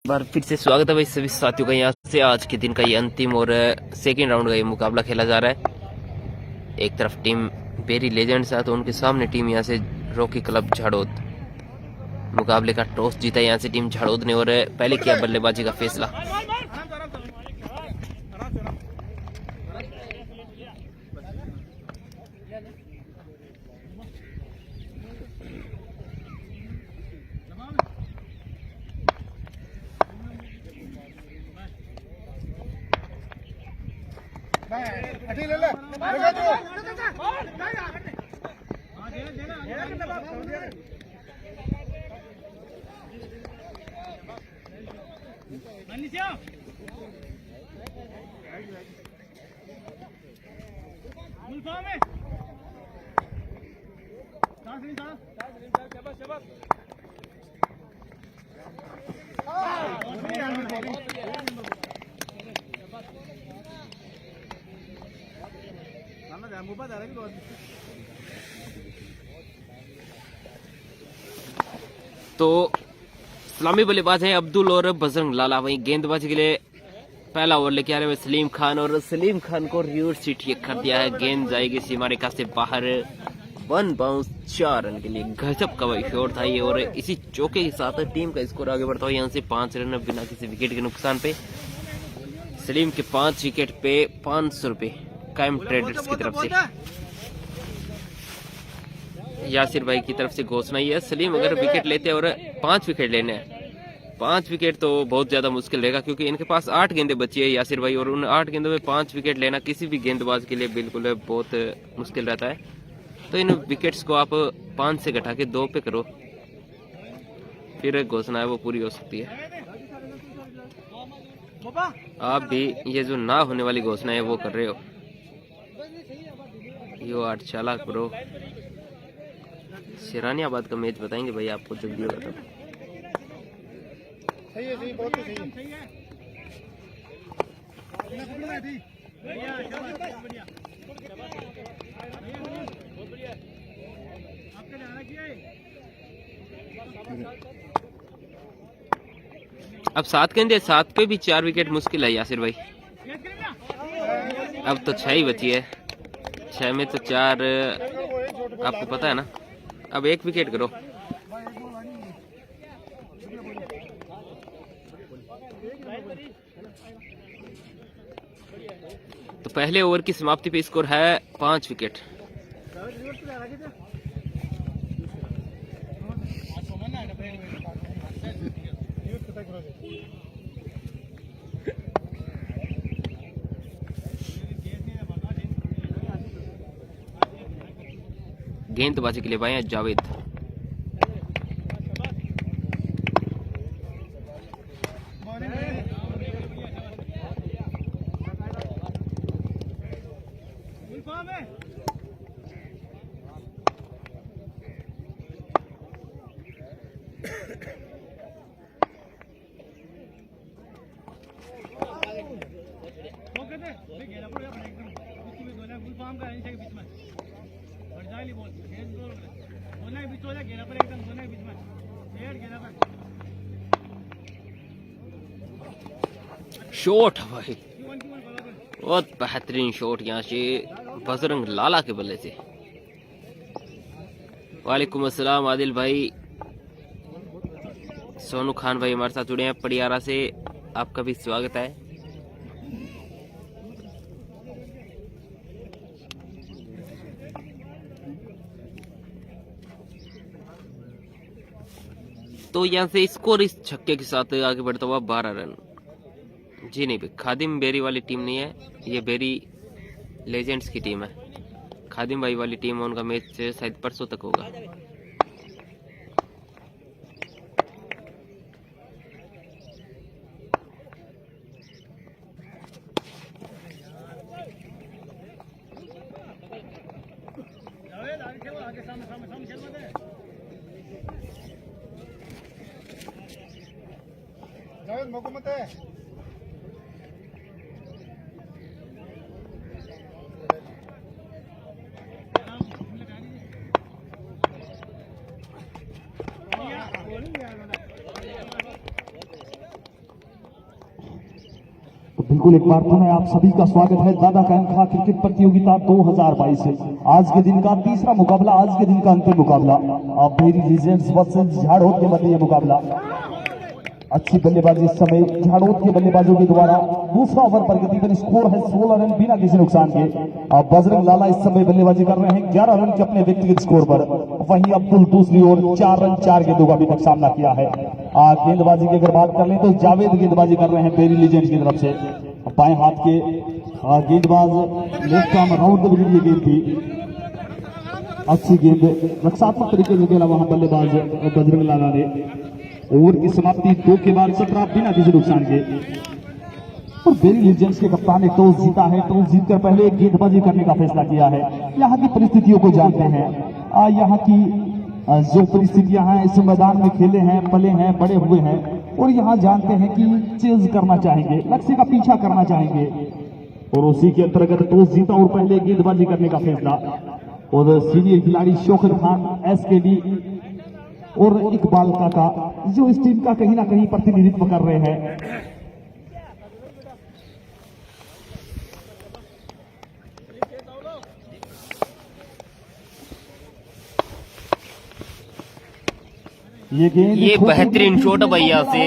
बार फिर से स्वागत है भाई सभी साथियों का। यहाँ से आज के दिन का ये अंतिम और सेकेंड राउंड का ये मुकाबला खेला जा रहा है। एक तरफ टीम बेरी लेजेंड्स है तो उनके सामने टीम यहाँ से रॉकी क्लब झाड़ोद। मुकाबले का टॉस जीता यहाँ से टीम झाड़ोद ने और पहले किया बल्लेबाजी का फैसला। तो सलामी बल्लेबाज हैं अब्दुल और बजरंग लाला। वहीं गेंदबाजी के लिए पहला ओवर लेके आ रहे हैं सलीम खान और सलीम खान को रिवर्स सीट कर दिया है। गेंद जाएगी सीमा रेखा से बाहर। 1 बाउंस 4 रन के लिए गजब का वही शॉट था ये। और इसी चौके के साथ टीम का स्कोर आगे बढ़ता हुआ यहाँ से 5 रन बिना किसी विकेट के नुकसान पे। सलीम के 5 विकेट पे 500 रुपए कायम ट्रेडर्स की तरफ से यासिर भाई की तरफ से घोषणा ही है। सलीम अगर विकेट लेते हैं और 5 विकेट लेने हैं, 5 विकेट तो बहुत ज्यादा मुश्किल रहेगा क्योंकि इनके पास 8 गेंदें बची है यासिर भाई, और उन 8 गेंदों में 5 विकेट लेना किसी भी गेंदबाज के लिए बिल्कुल बहुत मुश्किल रहता है। तो इन विकेट्स को आप 5 से घटा के 2 पे करो, फिर घोषणा है वो पूरी हो सकती है। आप भी ये जो ना होने वाली घोषणा है वो कर रहे हो। यो 8 चालाक ब्रो। शेरानियाबाद का मैच बताएंगे भाई आपको जब भी होगा तब। सही है, सही, बहुत सही है। अब 7 गेंदे, 7 पे भी 4 विकेट मुश्किल है यासिर भाई। अब तो 6 ही बची है, 6 में तो 4 आपको पता है ना। अब 1 विकेट करो। तो पहले ओवर की समाप्ति पे स्कोर है 5 विकेट। गेंदबाजी के लिए भाई जावेद। शॉट भाई, बहुत बेहतरीन शॉट यहाँ से बजरंग लाला के बल्ले से। वालेकुम अस्सलाम आदिल भाई। सोनू खान भाई हमारे साथ जुड़े हैं पड़ियारा से, आपका भी स्वागत है। तो यहाँ से स्कोर इस छक्के के साथ आगे बढ़ता हुआ 12 रन। जी नहीं भाई, खादिम बेरी वाली टीम नहीं है, ये बेरी लेजेंड्स की टीम है। खादिम भाई वाली टीम है, उनका मैच शायद परसों तक होगा। जावेद मौका मत है। बिल्कुल एक बार पुनः आप सभी का स्वागत है दादा कैंखा क्रिकेट प्रतियोगिता 2022 से। आज के दिन का तीसरा मुकाबला, आज के दिन का अंतिम मुकाबला। आप भेरी लीजेंड्स वर्सेस झाड़ोद के मध्य ये मुकाबला। अच्छी बल्लेबाजी इस समय झाड़ोद के बल्लेबाजों के द्वारा। दूसरा ओवर पर तकरीबन स्कोर है 16 रन बिना किसी नुकसान के। अब बजरंग लाला इस समय बल्लेबाजी कर रहे हैं 11 रन के अपने व्यक्तिगत स्कोर पर। वहीं अब्दुल दूसरी ओर 4 रन 4 गेंदों का अभी तक सामना किया है। गेंदबाजी की अगर बात कर लें तो जावेद गेंदबाजी कर रहे हैं बेरी लीजेंड्स की तरफ से। बाएं हाथ के गेंदबाज left arm round the wicket ये गेंद थी। अच्छी गेंद रक्षात्मक तरीके से खेला वहां बल्लेबाज बजरंग लाला ने। ओवर की समाप्ति 2 के बाद 17 बिना किसी नुकसान के। और बेरी लीजेंड्स के कप्तान ने टॉस जीता है। टॉस जीतकर पहले गेंदबाजी करने का फैसला किया है। यहाँ की परिस्थितियों को जानते हैं, यहाँ की जो परिस्थितियां हैं, इस मैदान में खेले हैं, पले हैं, बड़े हुए हैं, और यहाँ जानते हैं कि चेज करना चाहेंगे, लक्ष्य का पीछा करना चाहेंगे। और उसी के अंतर्गत टॉस जीता और पहले गेंदबाजी करने का फैसला। और सीनियर खिलाड़ी शौकत खान, SKD और इकबाल काका जो इस टीम का कहीं ना कहीं प्रतिनिधित्व कर रहे हैं। ये बेहतरीन शॉट भैया से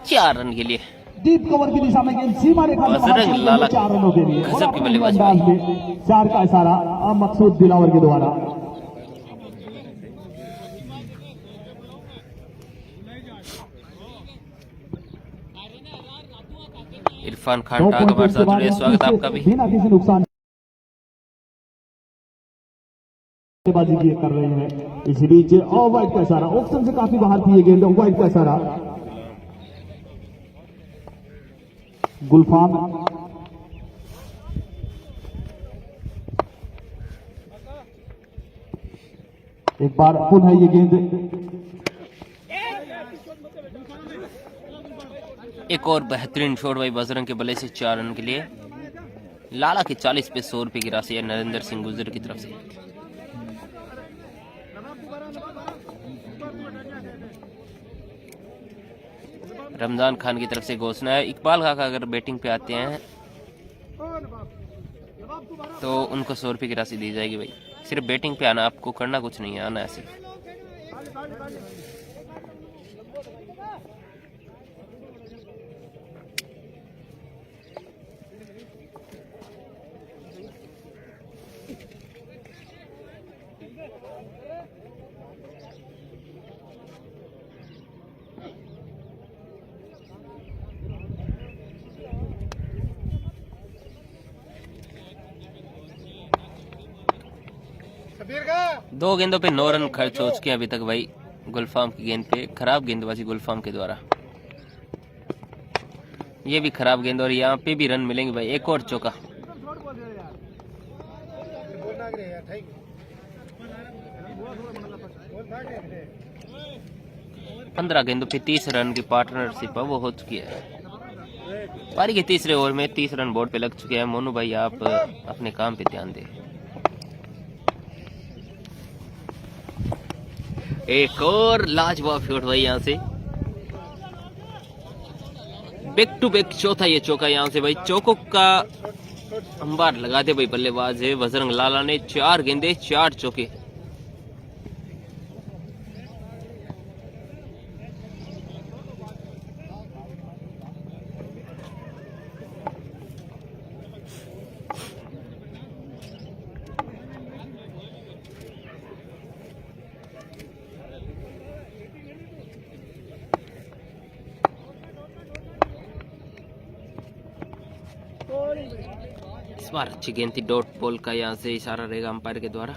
4 रन के लिए। डीप कवर की दिशा में गेंद सीमा रेखा बजरंग लाला 4 रनों के लिए। गजब की बल्लेबाजी। 4 का इशारा मकसूद दिलावर के द्वारा। इरफान खान टाक हमारे साथ जुड़े, स्वागत आपका भी। बिना किसी नुकसान बाजी की कर रहे हैं। इसी बीच वाइड का इशारा, ऑप्शन से काफी बाहर थी ये गेंद। वाइड का इशारा गुलफाम। एक बार पुनः ये गेंद। एक और बेहतरीन शॉट भाई बजरंग के बल्ले से 4 रन के लिए। लाला के 40 पे 100 रुपए की राशि है नरेंद्र सिंह गुजर की तरफ से। रमजान खान की तरफ से घोषणा है। इकबाल काका अगर बैटिंग पे आते हैं तो उनको 100 रुपए की राशि दी जाएगी भाई। सिर्फ बैटिंग पे आना, आपको करना कुछ नहीं है, आना ऐसे। शबीर का 2 गेंदों पे 9 रन खर्च हो चुके हैं अभी तक भाई गुलफाम की गेंद पे। खराब गेंदबाजी गुलफाम के द्वारा। ये भी खराब गेंद और यहाँ पे भी रन मिलेंगे भाई। एक और चौका। 15 गेंदों पे 30 रन की पार्टनरशिप वो हो चुकी है। पारी के तीसरे ओवर में 30 रन बोर्ड पे लग चुके हैं। मोनू भाई आप अपने काम पे ध्यान दें। एक और लाजवाब शॉट भाई यहाँ से। बैक टू बैक चौथा ये चौका यहाँ से भाई। चौकों का अंबार लगाते भाई बल्लेबाज है बजरंग लाला ने। 4 गेंदे 4 चौके। इस बार अच्छी गेंद थी। डॉट बॉल का यहाँ से इशारा रहेगा अंपायर के द्वारा।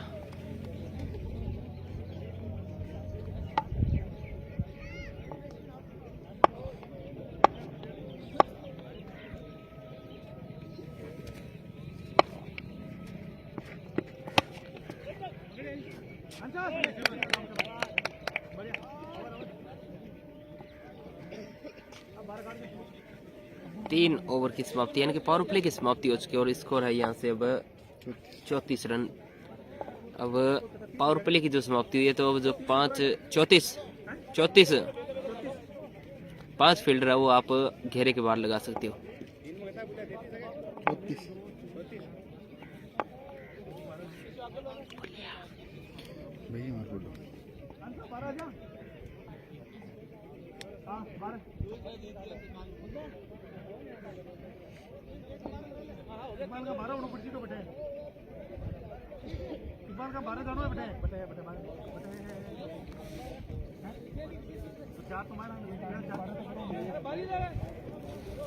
तीन ओवर की समाप्ति यानी कि पावर प्ले की समाप्ति हो चुकी है और स्कोर है यहाँ से अब 34 रन। अब पावर प्ले की जो समाप्ति हुई है तो अब जो 34 5 फील्डर है वो आप घेरे के बाहर लगा सकते हो।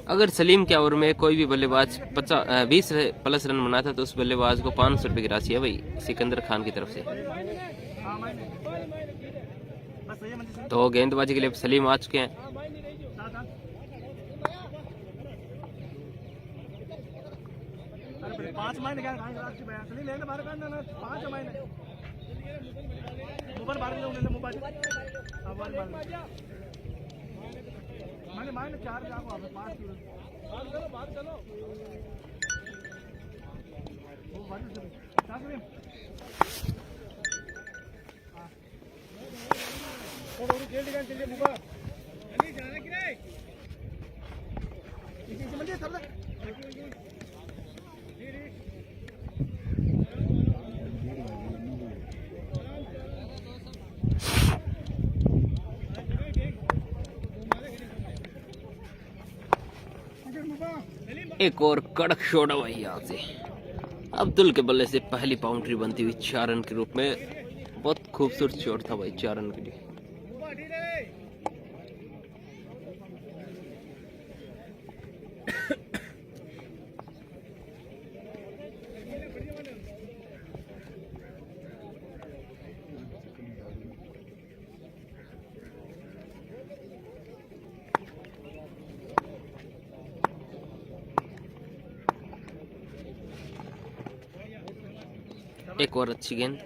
अगर सलीम के ओवर में कोई भी बल्लेबाज 20 प्लस रन बनाता तो उस बल्लेबाज को 500 रुपए की राशि है भाई सिकंदर खान की तरफ से। तो गेंदबाजी के लिए सलीम आ चुके हैं। एक और कड़क शॉट है भाई यहाँ से अब्दुल के बल्ले से पहली बाउंड्री बनती हुई 4 रन के रूप में। बहुत खूबसूरत शॉट था भाई 4 रन के लिए। एक और अच्छी गेंद।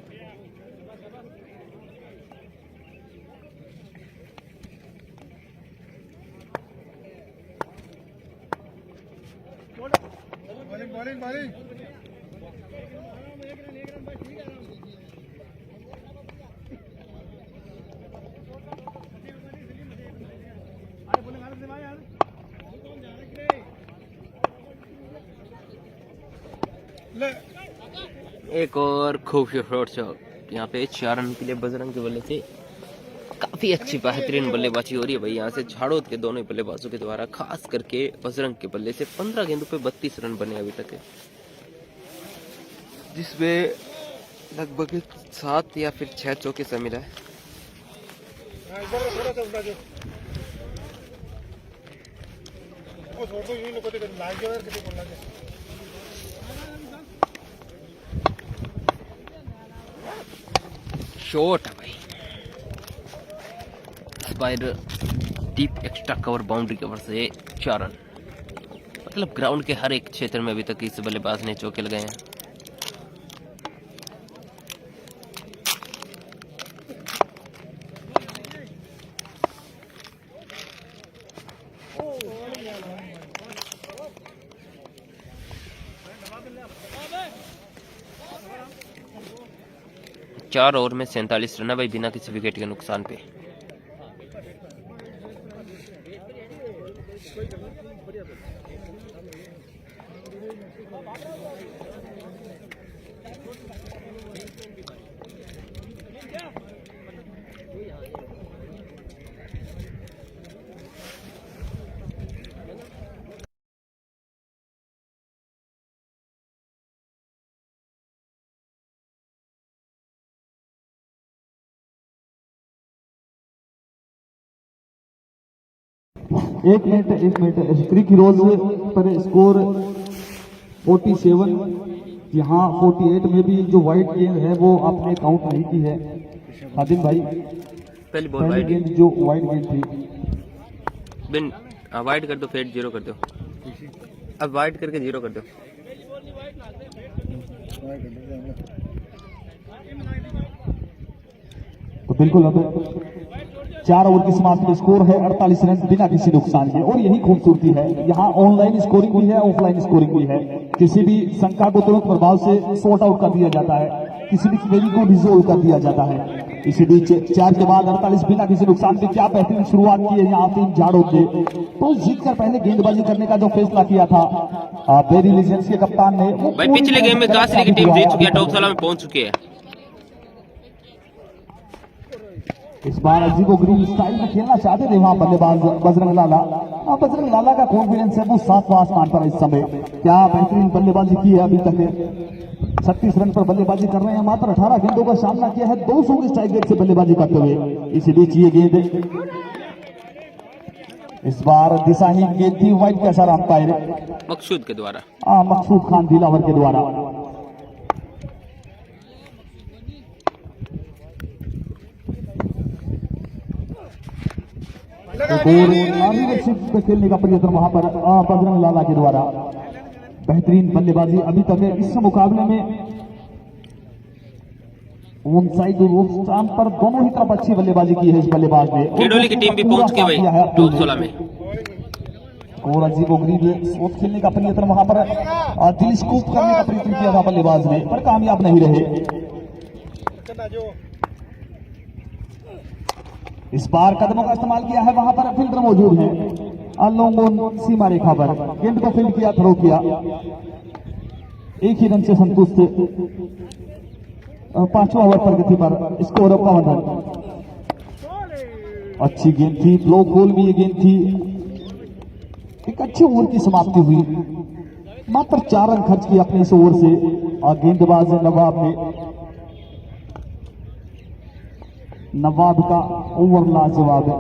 बॉलिंग बॉलिंग एक और खूबसूरत शॉट यहाँ पे 4 रन के लिए बजरंग के बल्ले से। काफी अच्छी बेहतरीन बल्लेबाजी हो रही है भाई यहाँ से झाड़ोद के दोनों बल्लेबाजों के द्वारा, खास करके बजरंग के बल्ले से। 15 गेंदों पे 32 रन बने अभी तक है, जिसमें लगभग 7 या फिर 6 चौके शामिल है। शॉट है भाई spider deep extra cover boundary cover से 4 रन। मतलब ग्राउंड के हर एक क्षेत्र में अभी तक इस बल्लेबाज ने चौके लगाए हैं। चार ओवर में 47 रन है भाई बिना किसी विकेट के नुकसान पे। एक मिनट क्रिक हीरोज पर स्कोर 47। यहाँ 48 में भी जो वाइट गेंद है वो आपने काउंट नहीं की है खादिम भाई। पहली गेंद जो वाइट गेंद थी बिन वाइड कर दो, फिर 0 कर दो। अब वाइड करके 0 कर दो। तो बिल्कुल अब 4 ओवर की समाप्ति में स्कोर है 48 रन बिना किसी नुकसान के। और यही खूबसूरती है, यहाँ ऑनलाइन स्कोरिंग भी है, ऑफलाइन स्कोरिंग भी है। किसी भी शंका को तुरंत प्रभाव से सॉर्ट आउट कर दिया जाता है, किसी भी क्वेरी को रिजोल्व कर दिया जाता है। इसी बीच 4 के बाद 48 बिना किसी नुकसान के क्या बेहतरीन शुरुआत की है यहाँ टीम झाड़ो के। तो जीतकर पहले गेंदबाजी करने का जो फैसला किया था बेरी लीजेंड्स के कप्तान ने, भाई पिछले गेम में कासरी की टीम जीत चुकी है, टॉप 16 में पहुंच चुकी है। इस बार अजीबोगरीब स्टाइल में खेलना चाहते थे वहां बल्लेबाज बजरंग लाला। बजरंग लाला का कॉन्फिडेंस है वो 7वां आसमान पर इस समय। क्या बेहतरीन बल्लेबाजी की है अभी तक। 36 रन पर बल्लेबाजी कर रहे हैं, मात्र 18 गेंदों का सामना किया है 200 के स्ट्राइक रेट से बल्लेबाजी करते हुए। इसी बीच ये गेंद इस बार दिशाहीन गेंद थी, वाइड का सारा अंपायर मकसूद के द्वारा, मकसूद खान दिलावर के द्वारा। पे खेलने का प्रयत्न वहां पर बजरंग लाला के द्वारा। बेहतरीन बल्लेबाजी अभी तक है इस मुकाबले में। ऑन साइड और ऑफ स्टंप पर दोनों ही तरफ अच्छी बल्लेबाजी की है इस बल्लेबाज ने। खेडोली की टीम भी पहुंच गई भाई टॉप 16 में। और अजीबोगरीब शॉट खेलने का प्रयत्न वहां पर टेलीस्कोप करने का प्रयत्न किया था बल्लेबाज ने, पर कामयाब नहीं रहे। इस बार कदमों का इस्तेमाल किया है, वहां पर फील्डर मौजूद है लोंगोन सीमा रेखा पर। गेंद को फील्ड किया, थ्रो किया, एक ही रन से संतुष्ट। 5वां ओवर प्रगति पर स्कोर 52। अच्छी गेंद थी, ब्लॉक होल भी ये गेंद थी। एक अच्छे ओवर की समाप्ति हुई, मात्र 4 रन खर्च किए अपने इस ओवर से। गेंदबाज नवाब का ओवर लाजवाब है,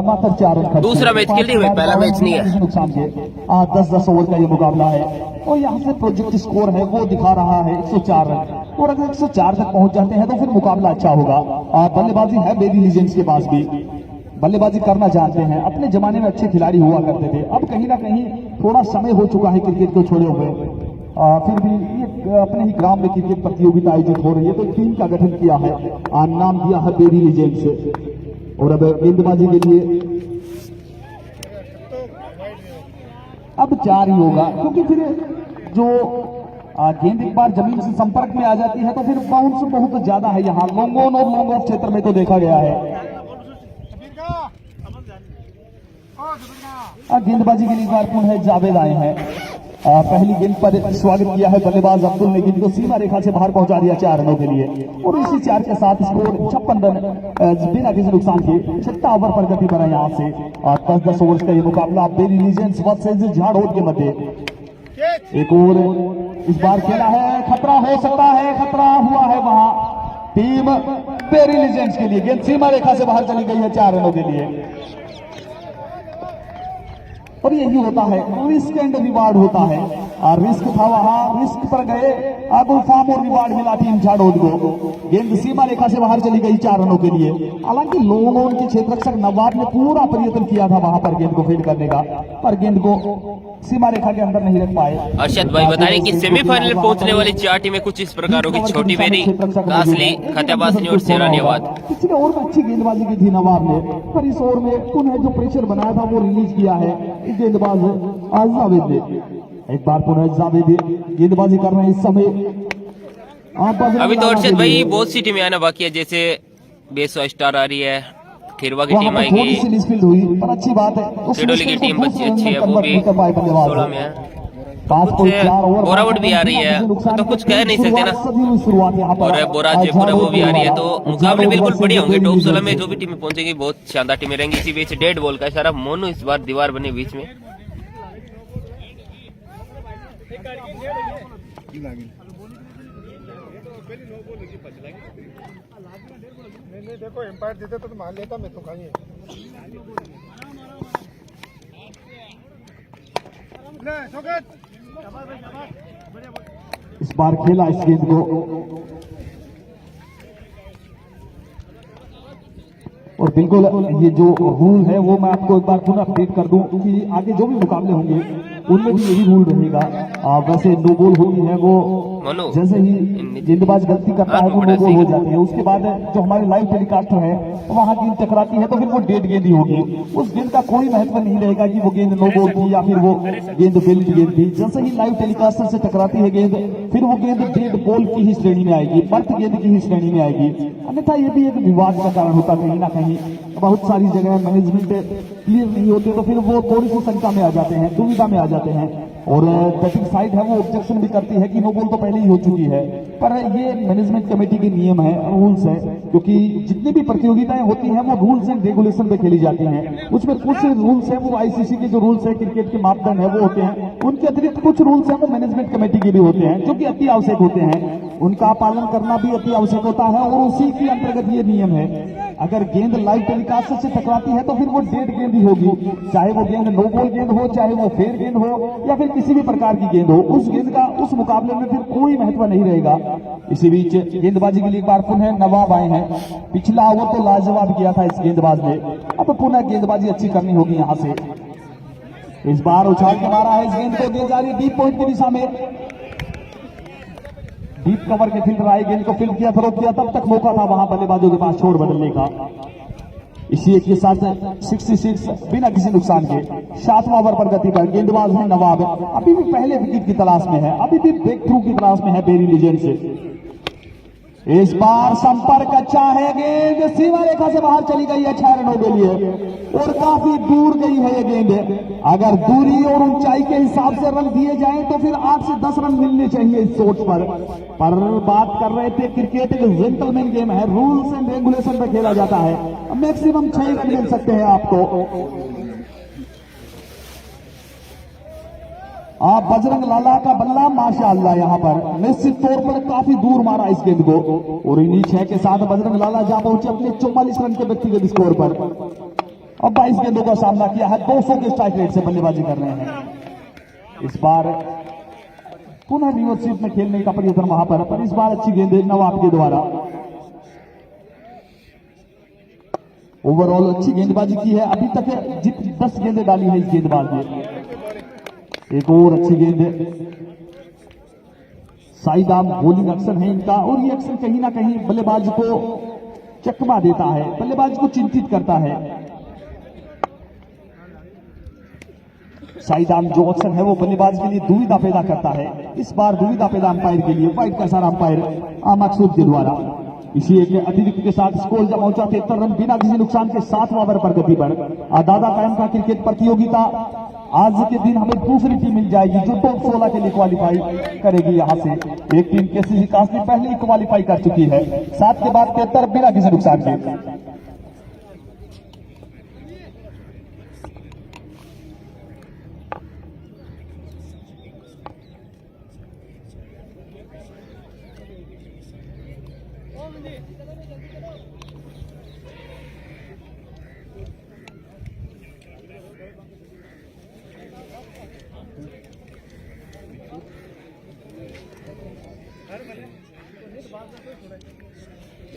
मात्र 4 रन खर्च। दूसरा मैच खेलते हुए, पहला मैच नहीं है। नुकसान के 10-10 ओवर का ये मुकाबला है और यहाँ से प्रोजेक्ट स्कोर है वो दिखा रहा है 104 रन। और अगर 104 तक पहुंच जाते हैं तो फिर मुकाबला अच्छा होगा। बल्लेबाजी है बेरी लीजेंड्स के पास भी, बल्लेबाजी करना जानते हैं। अपने जमाने में अच्छे खिलाड़ी हुआ करते थे, अब कहीं ना कहीं थोड़ा समय हो चुका है क्रिकेट को छोड़े हुए। फिर भी ये अपने ही ग्राम में क्रिकेट प्रतियोगिता आयोजित हो रही है, तो टीम का गठन किया है, नाम दिया है बेरी लीजेंड्स। और अब गेंदबाजी के लिए अब 4 ही होगा, क्योंकि फिर जो गेंद एक बार जमीन से संपर्क में आ जाती है तो फिर बाउंस बहुत ज्यादा है यहाँ लोंगोन और लॉन्ग ऑफ क्षेत्र में तो देखा गया है। गेंदबाजी के लिए बार पुनः है जावेद आए हैं। पहली गेंद पर स्वागत किया है बल्लेबाज अब्दुल ने, गेंद को सीमा रेखा से बाहर पहुंचा दिया 4 रनों के लिए। और इसी 4 के साथ स्कोर 56 रन बिना किसी नुकसान के 6वां ओवर प्रगति पर है यहाँ से। 10-10 ओवर का ये मुकाबला बेरी लीजेंड्स वर्सेस झाड़ोद के मध्य। एक ओवर इस बार खेला है, खतरा हो सकता है, खतरा हुआ है वहां टीम बेरी लीजेंड्स के लिए। गेंद सीमा रेखा से बाहर चली गई है 4 रनों के लिए। और यही होता है, रिस्क एंड रिवार्ड होता है। रिस्क था वहां, रिस्क पर गए, गुलफाम और रिवार्ड मिला टीम झाड़ोद को। गेंद सीमा रेखा से बाहर चली गई 4 रनों के लिए। हालांकि लोंगोन के क्षेत्ररक्षक नवाब ने पूरा प्रयत्न किया था वहां पर गेंद को फील्ड करने का, पर गेंद को सीमा रेखा के अंदर नहीं रख पाए। अर्शद भाई बता रहे कि सेमीफाइनल पहुंचने वाली 4 टीमें कुछ इस प्रकार होगी, छोटी बेरी, कासली, खत्याबासनी और सेरानियाबाद। पिछले ओवर में अच्छी गेंदबाजी की थी नवाब ने, पर इस ओवर में पुनः जो प्रेशर बनाया था वो रिलीज किया है गेंदबाज जावेद ने। एक बार पुनः जावेद गेंदबाजी कर रहे हैं इस समय। अभी तो अर्शद भाई बहुत सी टीमें आना बाकी है, जैसे बेसो स्टार आ रही है, खिरवा की टीम आएगी, पर अच्छी बात है खेडोली की टीम अच्छी है, वो भी 16 में है। बोरावट भी आ रही है, तो कुछ कह नहीं सकते ना। और बोरा जयपुर है वो भी आ रही है, तो मुकाबले बिल्कुल बढ़िया होंगे। टॉप 16 में जो भी टीमें पहुंचेगी बहुत शानदार टीमें रहेंगी। इसी बीच डेड बॉल का इशारा, मोनू इस बार दीवार बनी बीच में। देखो एम्पायर देते तो मान लेता, मैं तो खाई इस बार खेला इस गेंद को। और बिल्कुल ये जो रूल है वो मैं आपको एक बार पुनः अपडेट कर दूं कि आगे जो भी मुकाबले होंगे उनमें भी यही रूल रहेगा। वैसे नो बॉल होती है वो मोनू जैसे ही गेंदबाज गलती करता है वो नो बॉल हो जाती है। उसके बाद जो हमारे लाइव टेलीकास्ट है वहां गेंद टकराती है तो फिर वो डेड गेंद ही होगी। उस गेंद का कोई महत्व नहीं रहेगा कि वो गेंद नो बॉल थी या फिर वो गेंद बेल्ट गेंद थी। जैसे ही लाइव टेलीकास्टर से टकराती है गेंद फिर वो गेंद डेड बॉल की ही श्रेणी में आएगी, मर्द गेंद की ही श्रेणी में आएगी। अन्यथा ये भी एक विवाद का कारण होता कहीं ना कहीं। बहुत सारी जगह मैनेजमेंट क्लियर नहीं होते तो फिर वो थोड़ी सी शंका में आ जाते हैं, दुविधा में आ जाते हैं और बैटिंग साइड है वो ऑब्जेक्शन भी करती है कि नो बॉल तो पहले ही हो चुकी है। पर ये मैनेजमेंट कमेटी के नियम है, रूल्स है, क्योंकि जितनी भी प्रतियोगिताएं होती हैं वो रूल्स एंड रेगुलेशन पे खेली जाती हैं। उसमें कुछ रूल्स है वो आईसीसी के जो रूल्स है, क्रिकेट के मापदंड है वो होते हैं। उनके अतिरिक्त कुछ रूल्स है वो मैनेजमेंट कमेटी के भी होते हैं जो कि अति आवश्यक होते हैं। उनका पालन करना भी अति आवश्यक होता है और उसी के अंतर्गत ये नियम है। अगर गेंद लाइव टेलीकास्ट से टकराती है तो फिर वो डेड गेंद ही होगी, चाहे वो गेंद नो बॉल गेंद हो, चाहे वो फेयर गेंद हो या फिर किसी भी प्रकार की गेंद हो। उस गेंद का उस मुकाबले में फिर कोई महत्व नहीं रहेगा। इसी बीच गेंदबाजी के लिए एक बार पुनः नवाब आए हैं। पिछला ओवर तो लाजवाब किया था इस गेंदबाज ने, अब पुनः गेंदबाजी अच्छी करनी होगी यहां से। इस बार उछाल के मारा है इस गेंद को, गेंद जा रही डीप पॉइंट की दिशा में। डीप कवर के फील्डर आए, गेंद को फील्ड किया, थ्रो किया, तब तक मौका था वहां बल्लेबाजों के पास छोड़ बदलने का। इसी एक के साथ 66 बिना किसी नुकसान के 7वां ओवर पर गति पर गेंदबाज है नवाब, अभी भी पहले विकेट की तलाश में है, अभी भी ब्रेक थ्रू की तलाश में है बेरी लीजेंड से। इस बार संपर्क अच्छा है, गेंद सीमा रेखा से बाहर चली गई है 6 रनों के लिए और काफी दूर गई है ये गेंद। अगर दूरी और ऊंचाई के हिसाब से रन दिए जाएं तो फिर 8 से 10 रन मिलने चाहिए इस शॉट पर बात कर रहे थे क्रिकेट एक जेंटलमैन गेम है, रूल्स एंड रेगुलेशन पर खेला जाता है। मैक्सिमम 6 रन मिल सकते हैं आपको। आप बजरंग लाला का बल्ला माशाअल्लाह यहाँ पर निश्चित तौर पर काफी दूर मारा इस गेंद को और इन्हीं 6 के साथ बजरंग लाला जा पहुंचे अपने 44 रन के व्यक्तिगत स्कोर पर। अब 22 गेंदों का सामना किया है, 200 के स्ट्राइक रेट से बल्लेबाजी कर रहे हैं। इस बार पुनः रिवर्स में खेलने का प्रयत्न वहां पर इस बार अच्छी गेंद नवाब के द्वारा। ओवरऑल अच्छी गेंदबाजी की है, अभी तक 10 गेंदें डाली है इस गेंदबाज ने। एक और अच्छी गेंद, साइड आर्म बॉलिंग एक्शन है इनका और ये एक्शन कहीं ना कहीं बल्लेबाज को चकमा देता है, बल्लेबाज को चिंतित करता है। साइड आर्म जो एक्शन है वो बल्लेबाज के लिए दुविधा पैदा करता है। इस बार दुविधा पैदा अंपायर के लिए वाइड का इशारा अंपायर मकसूद के द्वारा। इसी एक अतिरिक्त के साथ स्कोर जब पहुंचा 73 रन बिना किसी नुकसान के 7वां ओवर पर गति पर। दादा कायम का क्रिकेट प्रतियोगिता आज के दिन हमें दूसरी टीम मिल जाएगी जो टॉप 16 के लिए क्वालिफाई करेगी। यहां से एक टीम केसीसी कास्ट पहले ही क्वालिफाई कर चुकी है, 7 के बाद 73 बिना किसी नुकसान के।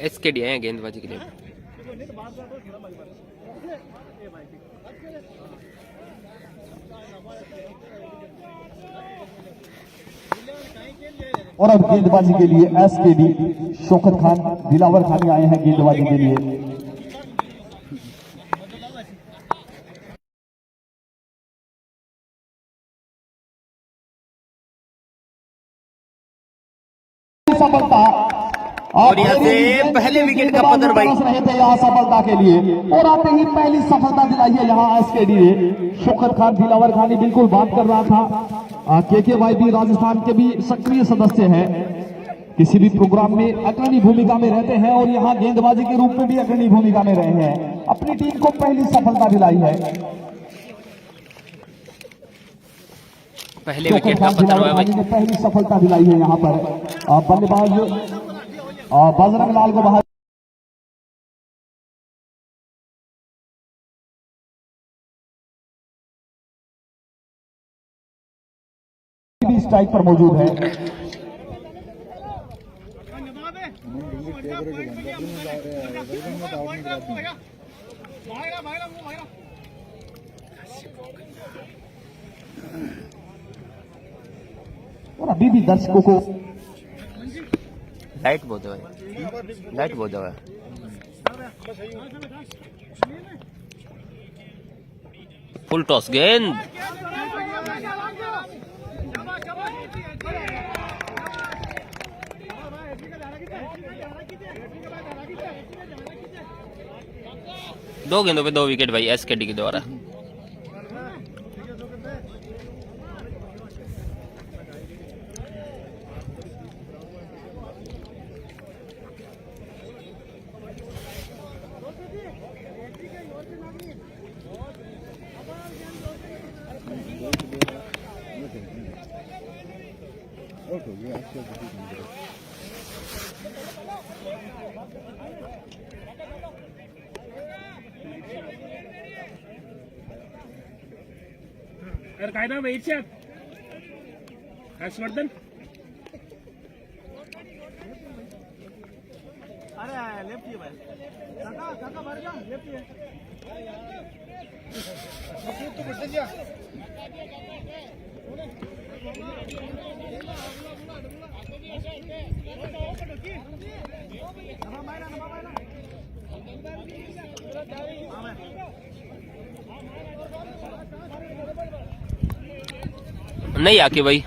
एसकेडी आए हैं गेंदबाजी के लिए। और अब गेंदबाजी के लिए एसकेडी शौकत खान दिलावर खान आए हैं गेंदबाजी के लिए। सफलता और यहाँ से पहले विकेट का पदर भाई रहे थे यहाँ सफलता के लिए और आते ही पहली सफलता दिलाई है यहाँ एसकेडी ने। शौकत खान दिलावर खानी बिल्कुल बात कर रहा था, केकेवाई भी राजस्थान के भी सक्रिय सदस्य हैं, किसी भी प्रोग्राम में अग्रणी भूमिका में रहते हैं और यहाँ गेंदबाजी के रूप में भी अग्रणी भूमिका में रहे हैं। अपनी टीम को पहली सफलता दिलाई है। पहले विकेट का पतन हुआ भाई, पहली सफलता दिलाई है यहाँ पर। बल्लेबाज बजरंग लाल को बाहर भी स्ट्राइक पर मौजूद है। और अभी भी दर्शकों को लाइट बहुत है, लाइट बहुत है। फुल टॉस गेंद, दो गेंदों पे 2 विकेट भाई एसकेडी के द्वारा। काय नाव आहे इच्छा हर्षवर्धन? अरे लेफ्ट ही भाई काका काका बाहर जा लेफ्ट ही है तो बच्चे जा नहीं आके भाई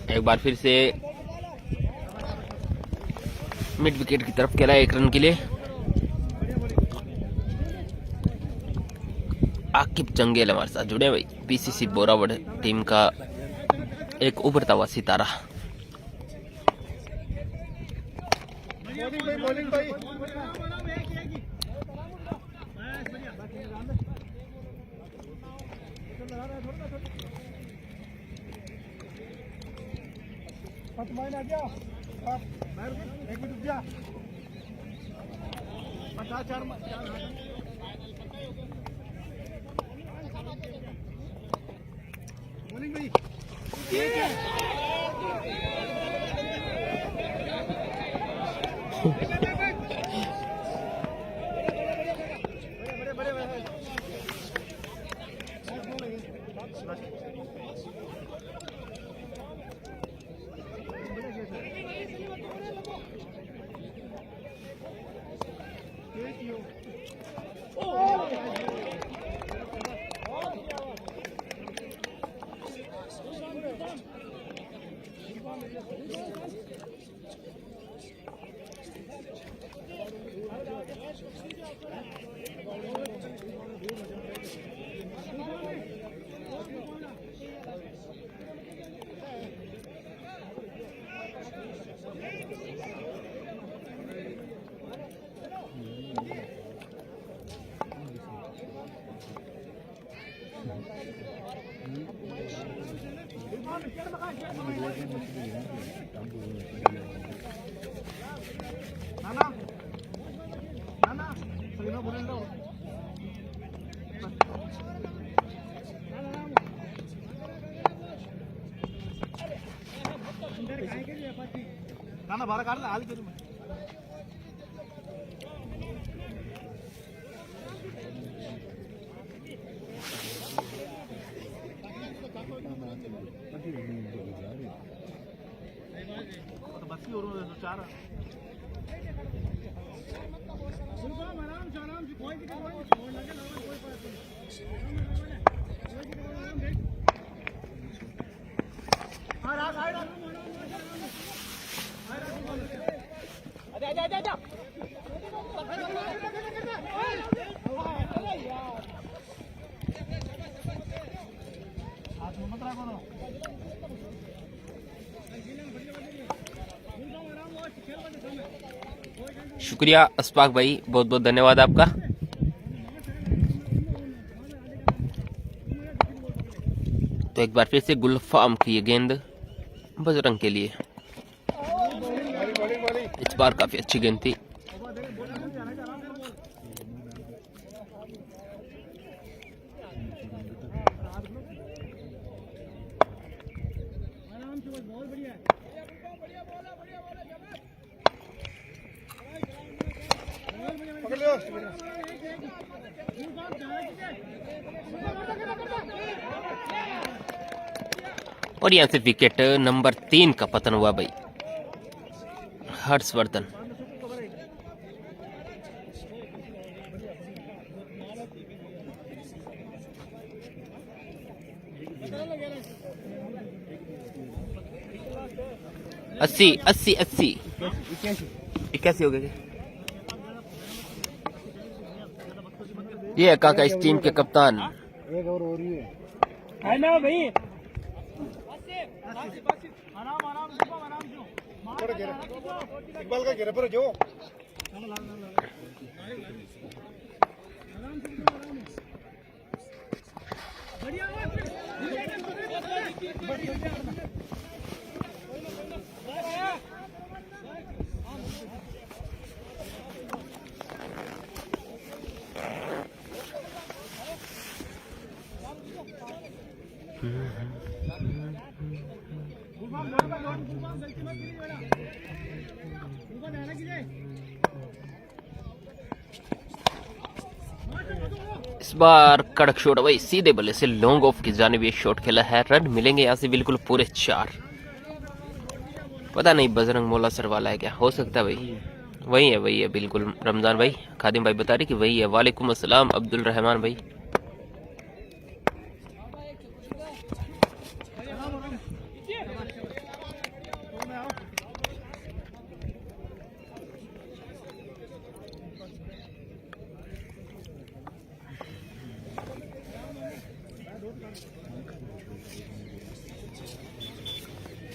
एक बार फिर से मिड विकेट की तरफ खेला 1 रन के लिए। आकिब जंगेल हमारे साथ जुड़े भाई, बीसीसी बोरावड़ टीम का एक उभरता हुआ सितारा। बॉलिंग भाई आ गया एक मिनट जा 50 बॉलिंग भाई ना बारा काढला आली तरी बस्ती और 4 आराम से कोई दिक्कत नहीं लगे कोई बात शुक्रिया अस्पाक भाई, बहुत बहुत धन्यवाद आपका। तो एक बार फिर से गुलफाम की ये गेंद बजरंग के लिए, इस बार काफी अच्छी गेंद थी। और यहाँ से विकेट नंबर 3 का पतन हुआ भाई हर्षवर्धन। अस्सी 81 हो गए। ये है काका इस टीम के कप्तान। एक और हो रही है भाई इकबाल का घेरे पर जो इस बार कड़क शॉट भाई सीधे बल्ले से लॉन्ग ऑफ की जानिब ये शॉट खेला है। रन मिलेंगे यहाँ से बिल्कुल पूरे 4। पता नहीं बजरंग मौला सर वाला है क्या, हो सकता है भाई वही है बिल्कुल। रमजान भाई खादिम भाई बता रहे कि वही है। वालेकुम अस्सलाम अब्दुल रहमान भाई।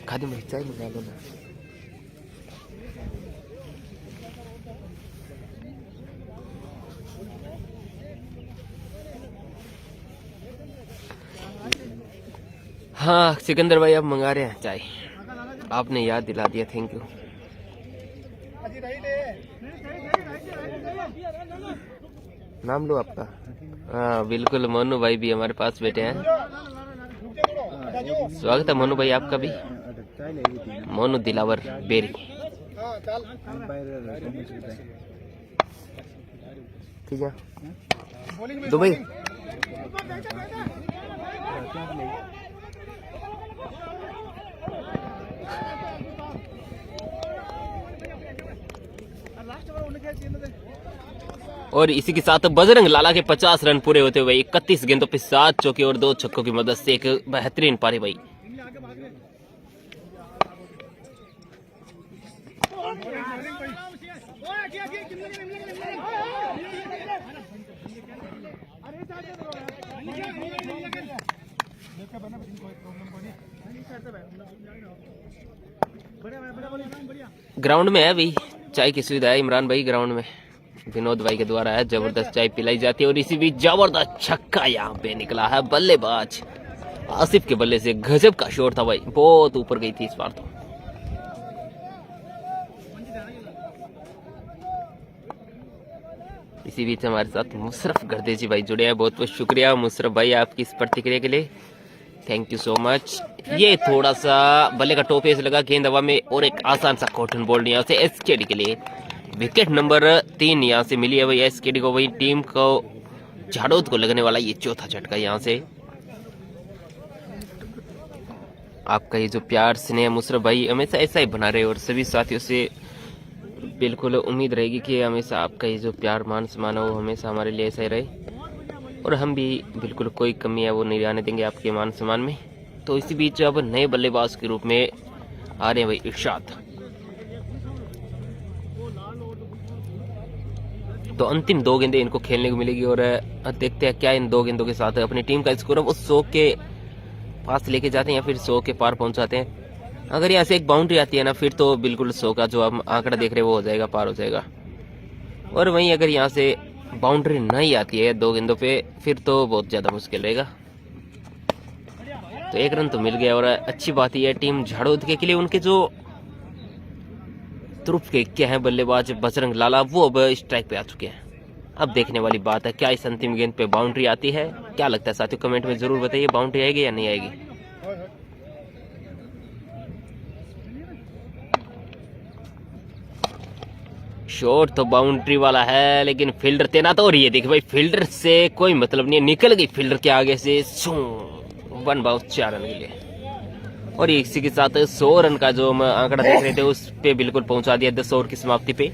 खादिम भाई चाय मंगा लो ना। हाँ सिकंदर भाई आप मंगा रहे हैं चाय, आपने याद दिला दिया, थैंक यू। नाम लो आपका? हाँ बिल्कुल, मोनू भाई भी हमारे पास बैठे हैं। स्वागत है मोनू भाई आपका भी। मोनू दिलावर बेरी। ठीक है दुबई। और इसी के साथ बजरंग लाला के 50 रन पूरे होते हुए 31 गेंदों पे 7 चौके और 2 छक्कों की मदद से एक बेहतरीन पारी भाई। ग्राउंड में है भाई, चाय की सुविधा है इमरान भाई ग्राउंड में, विनोद भाई के द्वारा है। जबरदस्त चाय पिलाई जाती है। और इसी बीच जबरदस्त छक्का यहाँ पे निकला है बल्लेबाज आसिफ के बल्ले से। गजब का शॉट था भाई, बहुत ऊपर गई थी इस बार तो। इसी बीच हमारे साथ मुशरफ गर्देजी भाई जुड़े हैं, बहुत बहुत शुक्रिया मुशरफ भाई आपकी इस प्रतिक्रिया के लिए, थैंक यू सो मच। ये थोड़ा सा बल्ले का टोप ऐसे लगा, गेंद हवा में और एक आसान सा कॉटन बॉल यहाँ से एसकेडी के लिए। विकेट नंबर 3 यहाँ से मिली है भाई एसकेडी को। वही टीम को झाड़ोद को लगने वाला ये चौथा झटका यहाँ से। आपका ये जो प्यार स्नेह मुशरफ भाई हमेशा ऐसा ही बना रहे, और सभी साथियों से बिल्कुल उम्मीद रहेगी कि हमेशा आपका ये जो प्यार मान सम्मान हो हमेशा हमारे लिए ऐसा ही रहे, और हम भी बिल्कुल कोई कमी है वो नहीं आने देंगे आपके मान सम्मान में। तो इसी बीच अब नए बल्लेबाज के रूप में आ रहे हैं भाई इरशाद। तो अंतिम 2 गेंदें इनको खेलने को मिलेगी, और देखते हैं क्या इन 2 गेंदों के साथ अपनी टीम का स्कोर वो 100 के पास लेके जाते हैं या फिर 100 के पार पहुंचाते हैं। अगर यहाँ से एक बाउंड्री आती है ना, फिर तो बिल्कुल 100 का जो हम आंकड़ा देख रहे हैं वो हो जाएगा, पार हो जाएगा। और वहीं अगर यहाँ से बाउंड्री नहीं आती है 2 गेंदों पे, फिर तो बहुत ज्यादा मुश्किल रहेगा। तो 1 रन तो मिल गया, और अच्छी बात यह है टीम झाड़ोद के लिए उनके जो तुरुप के क्या है बल्लेबाज बजरंग लाला, वो अब स्ट्राइक पे आ चुके हैं। अब देखने वाली बात है क्या इस अंतिम गेंद पे बाउंड्री आती है। क्या लगता है साथियों, कमेंट में जरूर बताइए, बाउंड्री आएगी या नहीं आएगी। शॉट तो बाउंड्री वाला है, लेकिन फील्डर तैनात हो रही है। देखिए भाई फील्डर से कोई मतलब नहीं है, निकल गई फील्डर के आगे से 1 बाउट 4 रन के लिए। और इसी के साथ 100 रन का जो हम आंकड़ा देख रहे थे उस पे बिल्कुल पहुंचा दिया 10 ओवर की समाप्ति पे।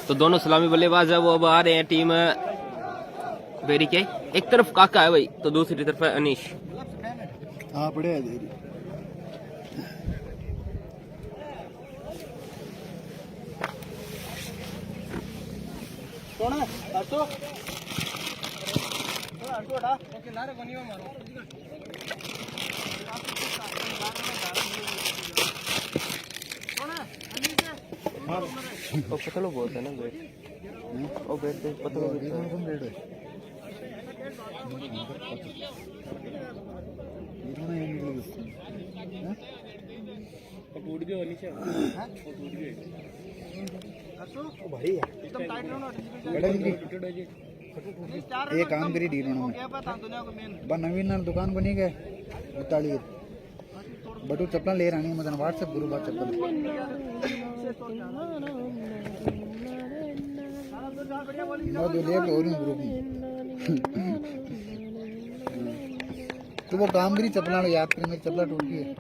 तो दोनों सलामी बल्लेबाज है वो अब आ रहे हैं टीम बेरी के। एक तरफ काका है भाई तो दूसरी तरफ है अनीश। हाँ बढ़िया है। कौन है? अशोक। थोड़ा हटो हटा। ओके लारे बनियो मारो। कौन है? अनीश है। वो पतलो बहुत है ना बैट। वो बैट पतलो कौन बैट है? टूट गया नीचे। हां टूट गया। अशोक भाई एकदम टाइट रहो ना। ये काम करी ढीरों में बा नवीन ना दुकान बनी गए उताली बटू चप्पल ले रानी मदन व्हाट्सएप गुरु बात चप्पल मैं जो ले और ग्रुप में तो वो काम करी चप्पल याद करी मेरी चप्पल टूट गई है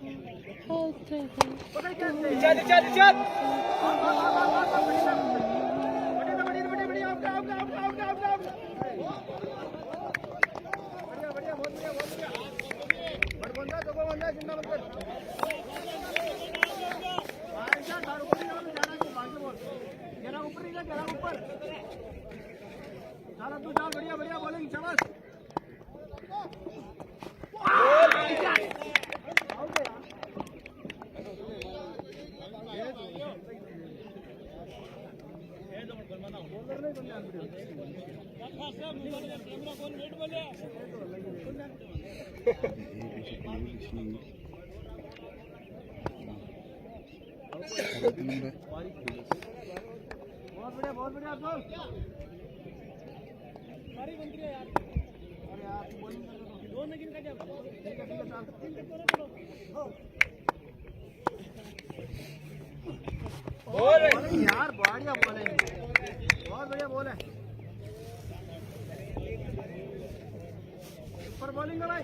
बढ़िया बढ़िया बॉलिंग शाबाश बहुत बढ़िया सारी बन रही है यार अरे आप बॉलिंग कर दो दो लेकिन ठीक है बोल यार बढ़िया बॉलिंग बहुत बढ़िया बॉल है ऊपर बॉलिंग है भाई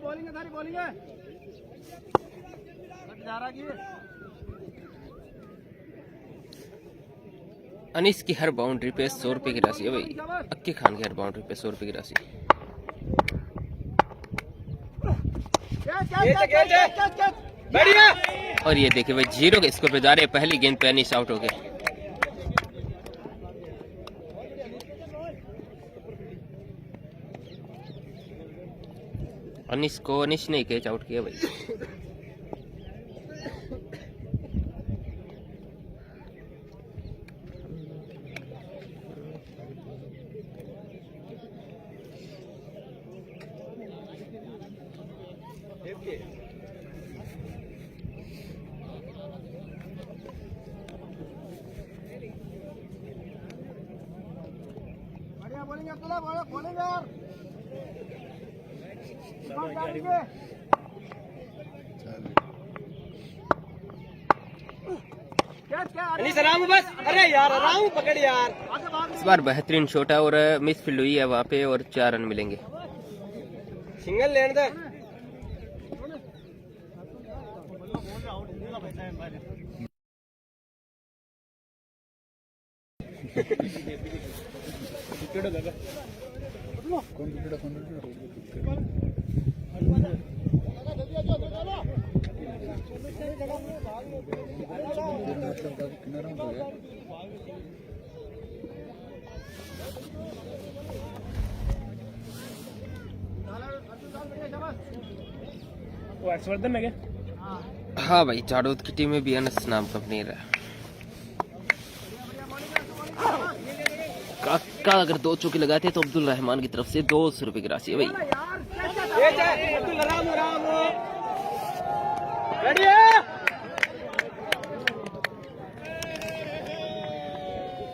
बॉलिंग है सारी बॉलिंग है जा रहा की अनीस की हर बाउंड्री पे 100 रुपए की राशि है भाई। अक्की खान की हर बाउंड्री पे 100 रुपए की राशि। बढ़िया और ये देखिए भाई 0 के स्कोर पे जा रहे हैं। पहली गेंद पे अनीस आउट हो गए। अनीस को अनीस ने कैच आउट किया भाई। बढ़िया बॉलिंग है तुला बॉलिंग यार बस अरे यार आराम पकड़ यार। इस बार बेहतरीन शॉट है और मिस फील्ड हुई है वहाँ पे और 4 रन मिलेंगे। सिंगल लेने दे वो हर्षवर्धन में क्या? हाँ भाई जाडोद की टीम में भी अनस नाम कंपनी रहा। काका अगर 2 चौके लगाते तो अब्दुल रहमान की तरफ से 200 रुपए की राशि है भाई।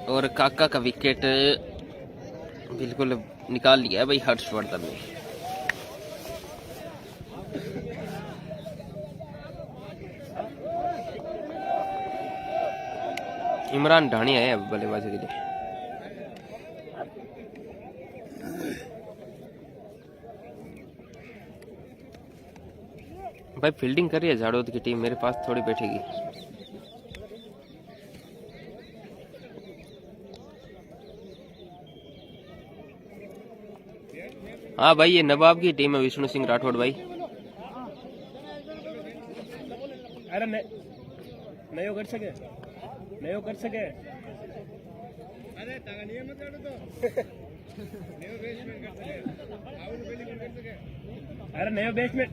और काका का विकेट बिल्कुल निकाल लिया है भाई हर्षवर्धन ने। इमरान ढाणी आए अब बल्लेबाजी के लिए। भाई फील्डिंग कर रही है जाडोद की टीम, मेरे पास थोड़ी बैठेगी। हाँ भाई ये नवाब की टीम है, विष्णु सिंह राठौड़ भाई। अरे नहीं कर सके अरे नया बेसमेंट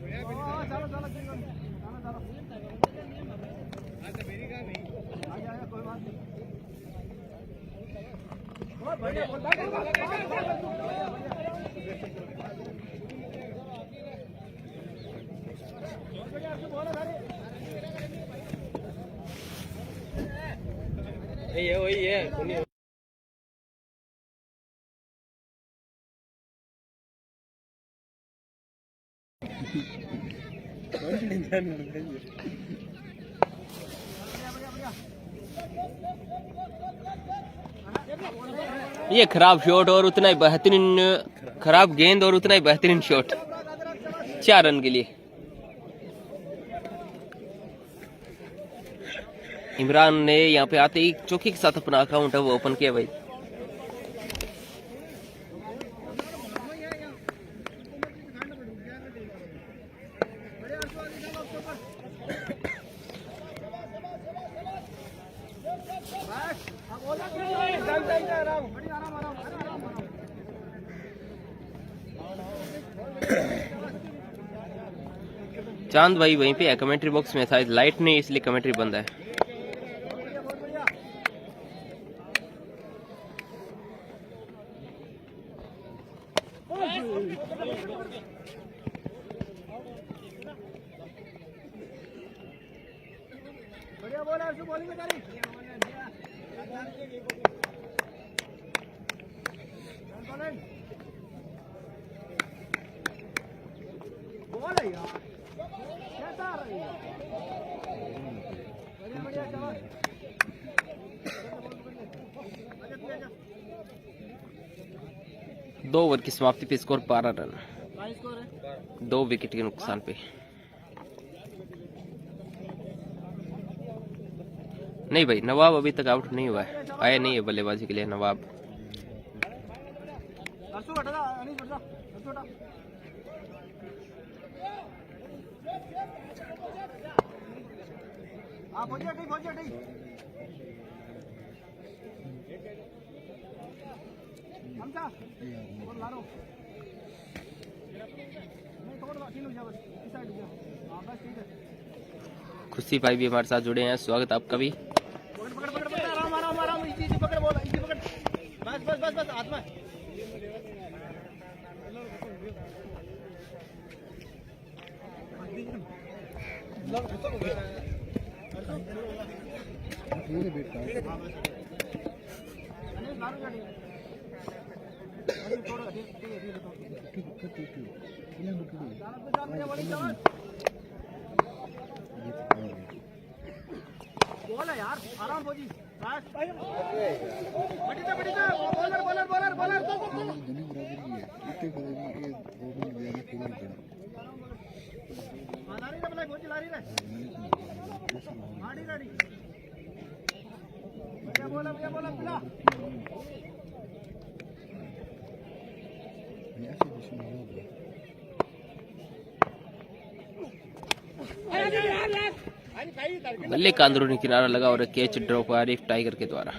वही है ये खराब शॉट और उतना ही बेहतरीन, खराब गेंद और उतना ही बेहतरीन शॉट 4 रन के लिए। इमरान ने यहाँ पे आते ही चौकी के साथ अपना अकाउंट है वो ओपन किया भाई। चांद भाई वहीं पे है कमेंट्री बॉक्स में, शायद लाइट नहीं इसलिए कमेंट्री बंद है। बढ़िया बॉल है, बॉलिंग में जारी बॉल है यार, कैसा आ रही है? बढ़िया बढ़िया चलो 2 ओवर की समाप्ति पे स्कोर 12 रन, 2 विकेट के नुकसान पे। नहीं भाई नवाब अभी तक आउट नहीं हुआ है, आया नहीं है बल्लेबाजी के लिए नवाब। खुशी भाई भी हमारे साथ जुड़े हैं, स्वागत आपका भी। बस हाथ में बॉल है यार, आराम हो जी। बॉलर बॉलर बॉलर बॉलर बल्ले का अंदरूनी किनारा लगा और कैच ड्रॉप आरिफ टाइगर के द्वारा।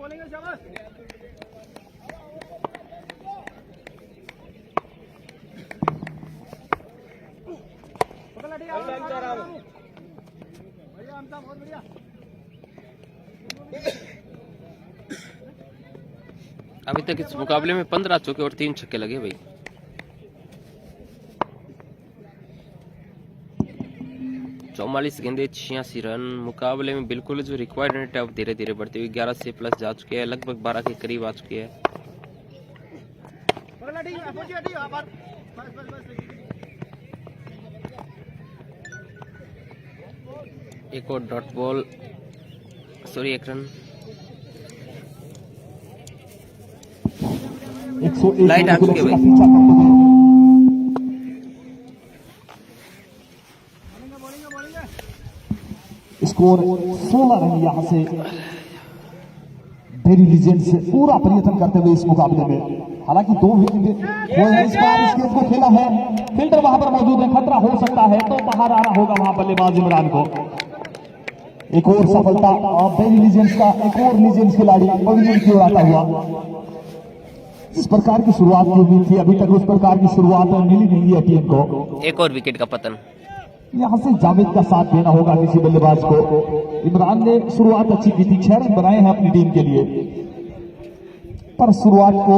बोलेंगे शाबाश। बहुत बढ़िया। अभी तक इस मुकाबले में 15 चौके और 3 छक्के लगे भाई। चौवालीस गेंदे 86 रन। मुकाबले में बिल्कुल जो रिक्वायर्ड रन है अब धीरे धीरे बढ़ती हुई 11 से प्लस जा चुके हैं, लगभग 12 के करीब आ चुके हैं। एक और dot ball, sorry 1 run. Light आ चुकी है भाई। स्कोर 16 रन यहाँ से बेरी लीजेंड्स पूरा प्रयत्न करते हुए इस मुकाबले में, हालांकि 2 विकेट हुए हैं इस बार। इस गेंद को खेला है, फील्डर वहां पर मौजूद है, खतरा हो सकता है तो बाहर आना होगा वहां बल्लेबाज इमरान को। एक और सफलता बेरी लीजेंड्स का, एक और लीजेंड्स खिलाड़ी पवेलियन की ओर आता हुआ। इस प्रकार की शुरुआत की उम्मीद थी, अभी तक उस प्रकार की शुरुआत मिली नहीं है टीम को। एक और विकेट का पतन। यहां से जावेद का साथ देना होगा किसी बल्लेबाज को। इमरान ने शुरुआत अच्छी की थी, 6 रन बनाए हैं अपनी टीम के लिए, पर शुरुआत को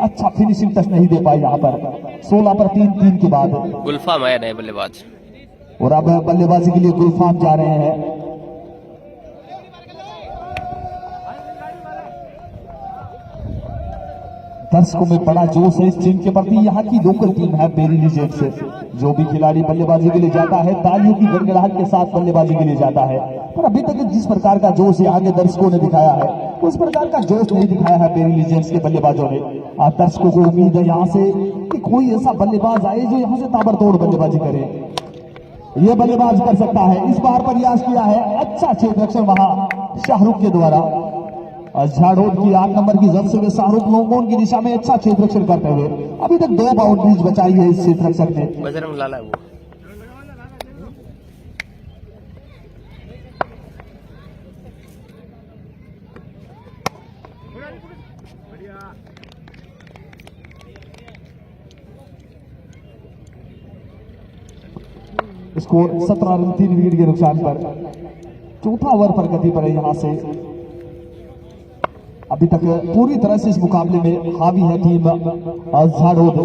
अच्छा फिनिशिंग टच नहीं दे पाए। यहां पर 16 पर 3 के बाद गुलफाम आया नए बल्लेबाज, और अब बल्लेबाजी के लिए गुलफाम जा रहे हैं। दर्शकों में बड़ा जोश है इस टीम के प्रति। यहाँ की लोकल टीम है बेरी लीजेंड्स, जो भी खिलाड़ी बल्लेबाजी के लिए जाता है तालियों की गड़गड़ाहट के साथ बल्लेबाजी के लिए जाता है। पर अभी तक जिस प्रकार का जोश यहाँ के दर्शकों ने दिखाया है उस प्रकार का जोश नहीं दिखाया है बेरी लीजेंड्स के बल्लेबाजों ने। आज दर्शकों को उम्मीद है यहाँ से कि कोई ऐसा बल्लेबाज आए जो यहाँ से ताबड़तोड़ बल्लेबाजी करे। ये बल्लेबाज कर सकता है, इस बार प्रयास किया है, अच्छा क्षेत्ररक्षण वहां शाहरुख के द्वारा। झाड़ोट की 8 नंबर की जर्सी में शाहरुख लोगों की दिशा में अच्छा क्षेत्ररक्षण करते हुए अभी तक 2 बाउंड्रीज बचाई है इस क्षेत्ररक्षक ने। बजरंग लाला है वो। स्कोर 17 रन 3 विकेट के नुकसान पर। चौथा ओवर पर गति पर है यहां से। अभी तक पूरी तरह से इस मुकाबले में हावी है टीम झाड़ोद।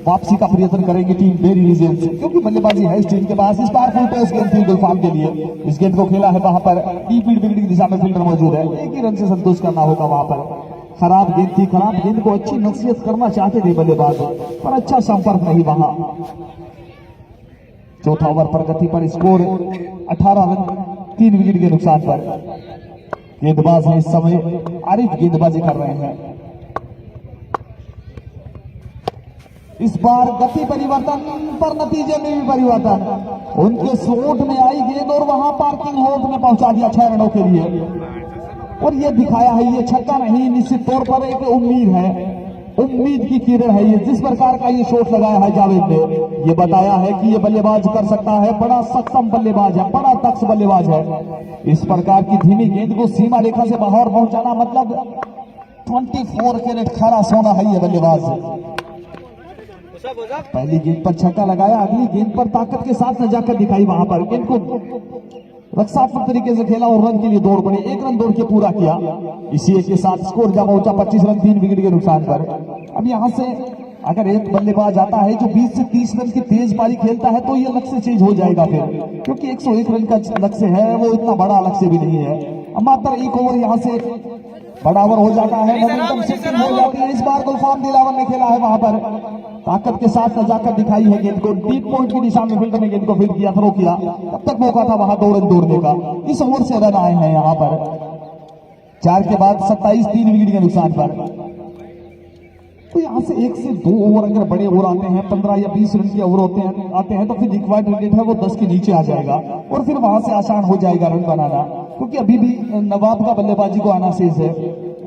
वापसी का प्रयत्न करेगी टीम बेरी लीजेंड्स, क्योंकि बल्लेबाजी है इस टीम के पास। इस बार फुल टॉस गेंद थी गुलफाम के लिए, इस गेंद को खेला है वहां पर डीप विकेट की दिशा में फील्डर मौजूद है, एक ही रन से संतोष करना होगा वहां पर। खराब गेंद थी, खराब गेंद को अच्छी नसीहत करना चाहते थे बल्लेबाज, पर अच्छा संपर्क नहीं वहां। चौथा ओवर पर गति पर स्कोर 18 रन 3 विकेट के नुकसान पर। गेंदबाज है इस समय आरिफ गेंदबाजी कर रहे हैं। इस बार गति परिवर्तन पर नतीजे में भी परिवर्तन। उनके स्लोट में आई गेंद और वहां पार्किंग होल्ड में पहुंचा दिया 6 रनों के लिए, और ये दिखाया है ये छक्का नहीं, निश्चित तौर पर एक उम्मीद है, उम्मीद की किरण है ये। जिस प्रकार का ये शॉट लगाया है जावेद ने, ये बताया है कि ये बल्लेबाज कर सकता है, बड़ा सक्षम बल्लेबाज है, बड़ा दक्ष बल्लेबाज है। इस प्रकार की धीमी गेंद को सीमा रेखा से बाहर पहुंचाना मतलब 24 कैरेट खरा सोना है ये बल्लेबाज। पहली गेंद पर छक्का लगाया, अगली गेंद पर ताकत के साथ नजाकत दिखाई, वहां पर गेंद को रक्षात्मक तरीके से खेला और रन के लिए दौड़ पड़े, 1 रन दौड़ के पूरा किया। इसी एक के साथ स्कोर जमा पहुंचा 25 रन 3 विकेट के नुकसान पर। अब यहां से अगर एक बल्लेबाज आता है जो 20 से 30 रन की तेज पारी खेलता है तो ये लक्ष्य चेंज हो जाएगा फिर, क्योंकि 101 रन का लक्ष्य है, वो इतना बड़ा लक्ष्य भी नहीं है। अब मात्र 1 ओवर यहां से बड़ा ओवर हो जाता है, मोमेंटम शिफ्टिंग हो जाती है। इस बार गुलफाम दिलावर ने खेला है वहां पर, ताकत के साथ नजाकत दिखाई है, गेंद को डीप पॉइंट की दिशा में फील्डर ने गेंद को फील्ड किया, थ्रो किया, तब तक मौका था वहां 2 रन दौड़ने का। इस ओवर से रन आए हैं यहां पर 4 के बाद 27 3 विकेट के नुकसान पर। तो यहां से 1 से 2 ओवर अगर बड़े ओवर आते हैं, 15 या 20 रन के ओवर आते हैं तो फिर रिक्वायर्ड विकेट है वो 10 के नीचे आ जाएगा और फिर वहां से आसान हो जाएगा रन बनाना, क्योंकि अभी भी नवाब का बल्लेबाजी को आना शेष है।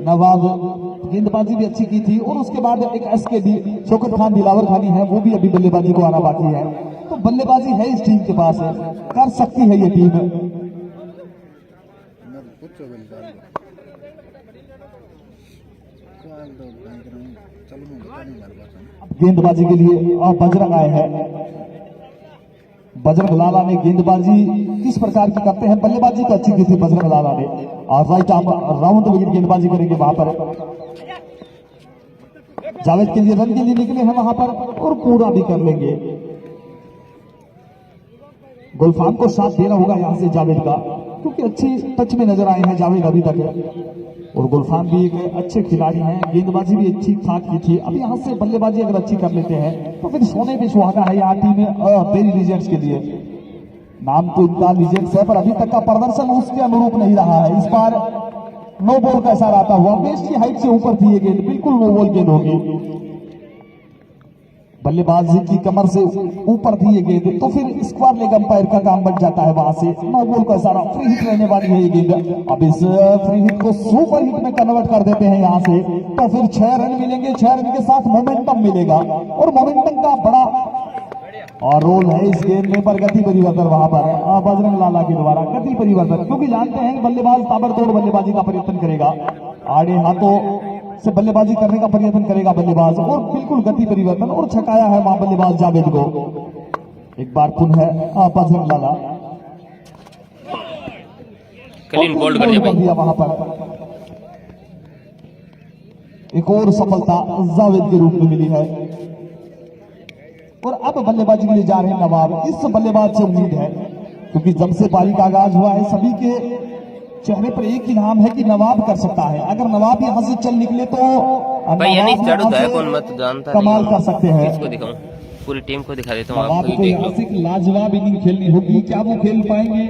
नवाब गेंदबाजी भी अच्छी की थी और उसके बाद एक SKD शौकत खान दिलावर खानी है, वो भी अभी बल्लेबाजी को आना बाकी है। तो बल्लेबाजी है इस टीम के पास, है कर सकती है ये टीम। गेंदबाजी के लिए बजरंग आए हैं। बजरंग लाला ने गेंदबाजी किस प्रकार की करते हैं, बल्लेबाजी तो अच्छी की थी बजरंग लाला ने, और राइट आर्म राउंड विकेट गेंदबाजी करेंगे वहां पर। जावेद के लिए रन के लिए निकले हैं वहां पर और पूरा भी कर लेंगे। गुलफाम को साथ देना होगा यहां से जावेद का, क्योंकि अच्छे टच में नजर आए हैं जावेद अभी तक, और गुलफाम भी एक अच्छे खिलाड़ी हैं, गेंदबाजी भी ठीक ठाक की थी। अब यहां से बल्लेबाजी अगर अच्छी कर लेते हैं तो फिर सोने पे सुहागा है यहाँ टीम बेरी लीजेंड्स के लिए। नाम तो इनका लीजेंड्स है, पर अभी तक का प्रदर्शन उसके अनुरूप नहीं रहा है। इस बार नो बॉल का इशारा आता हुआ, बेस्ट की हाइट से ऊपर थी ये गेंद, बिल्कुल नो बॉल गेंद होगी। बल्लेबाज की कमर से ऊपर थी ये गेंद, तो फिर स्क्वायर लेग अंपायर का काम बन जाता है। वहां से नो बॉल का इशारा, फ्री हिट रहने वाली है ये गेंद। अब इस फ्री हिट को सुपर हिट में कन्वर्ट कर देते हैं यहाँ से, तो फिर 6 रन मिलेंगे। 6 रन के साथ मोमेंटम मिलेगा, और मोमेंटम का बड़ा और रोल है इस गेम में। पर गति परिवर्तन वहां पर बजरंग लाला के द्वारा गति परिवर्तन, क्योंकि जानते हैं बल्लेबाज ताबड़तोड़ बल्लेबाजी का प्रयत्न करेगा, आड़े हाथों से बल्लेबाजी करने का प्रयत्न करेगा बल्लेबाज, और बिल्कुल गति परिवर्तन, और छकाया है वहां बल्लेबाज जावेद को। एक बार पुनः बजरंग लाला क्लीन बोल्ड कर दिया वहां पर। एक और सफलता जावेद के रूप में मिली है, और अब बल्लेबाजी के लिए जा रहे हैं नवाब। इस बल्लेबाज से उम्मीद है, क्योंकि जब से पारी का आगाज हुआ है सभी के चेहरे पर एक ही नाम है कि नवाब कर सकता है। अगर नवाब यहाँ से चल निकले तो भाई यानी चढ़ू है कौन मत जानता कमाल कर सकते हैं। किसको दिखाऊं, पूरी टीम को दिखा देता हूँ नवाब आपको, को यहाँ से एक लाजवाब इनिंग खेलनी होगी। क्या वो खेल पाएंगे?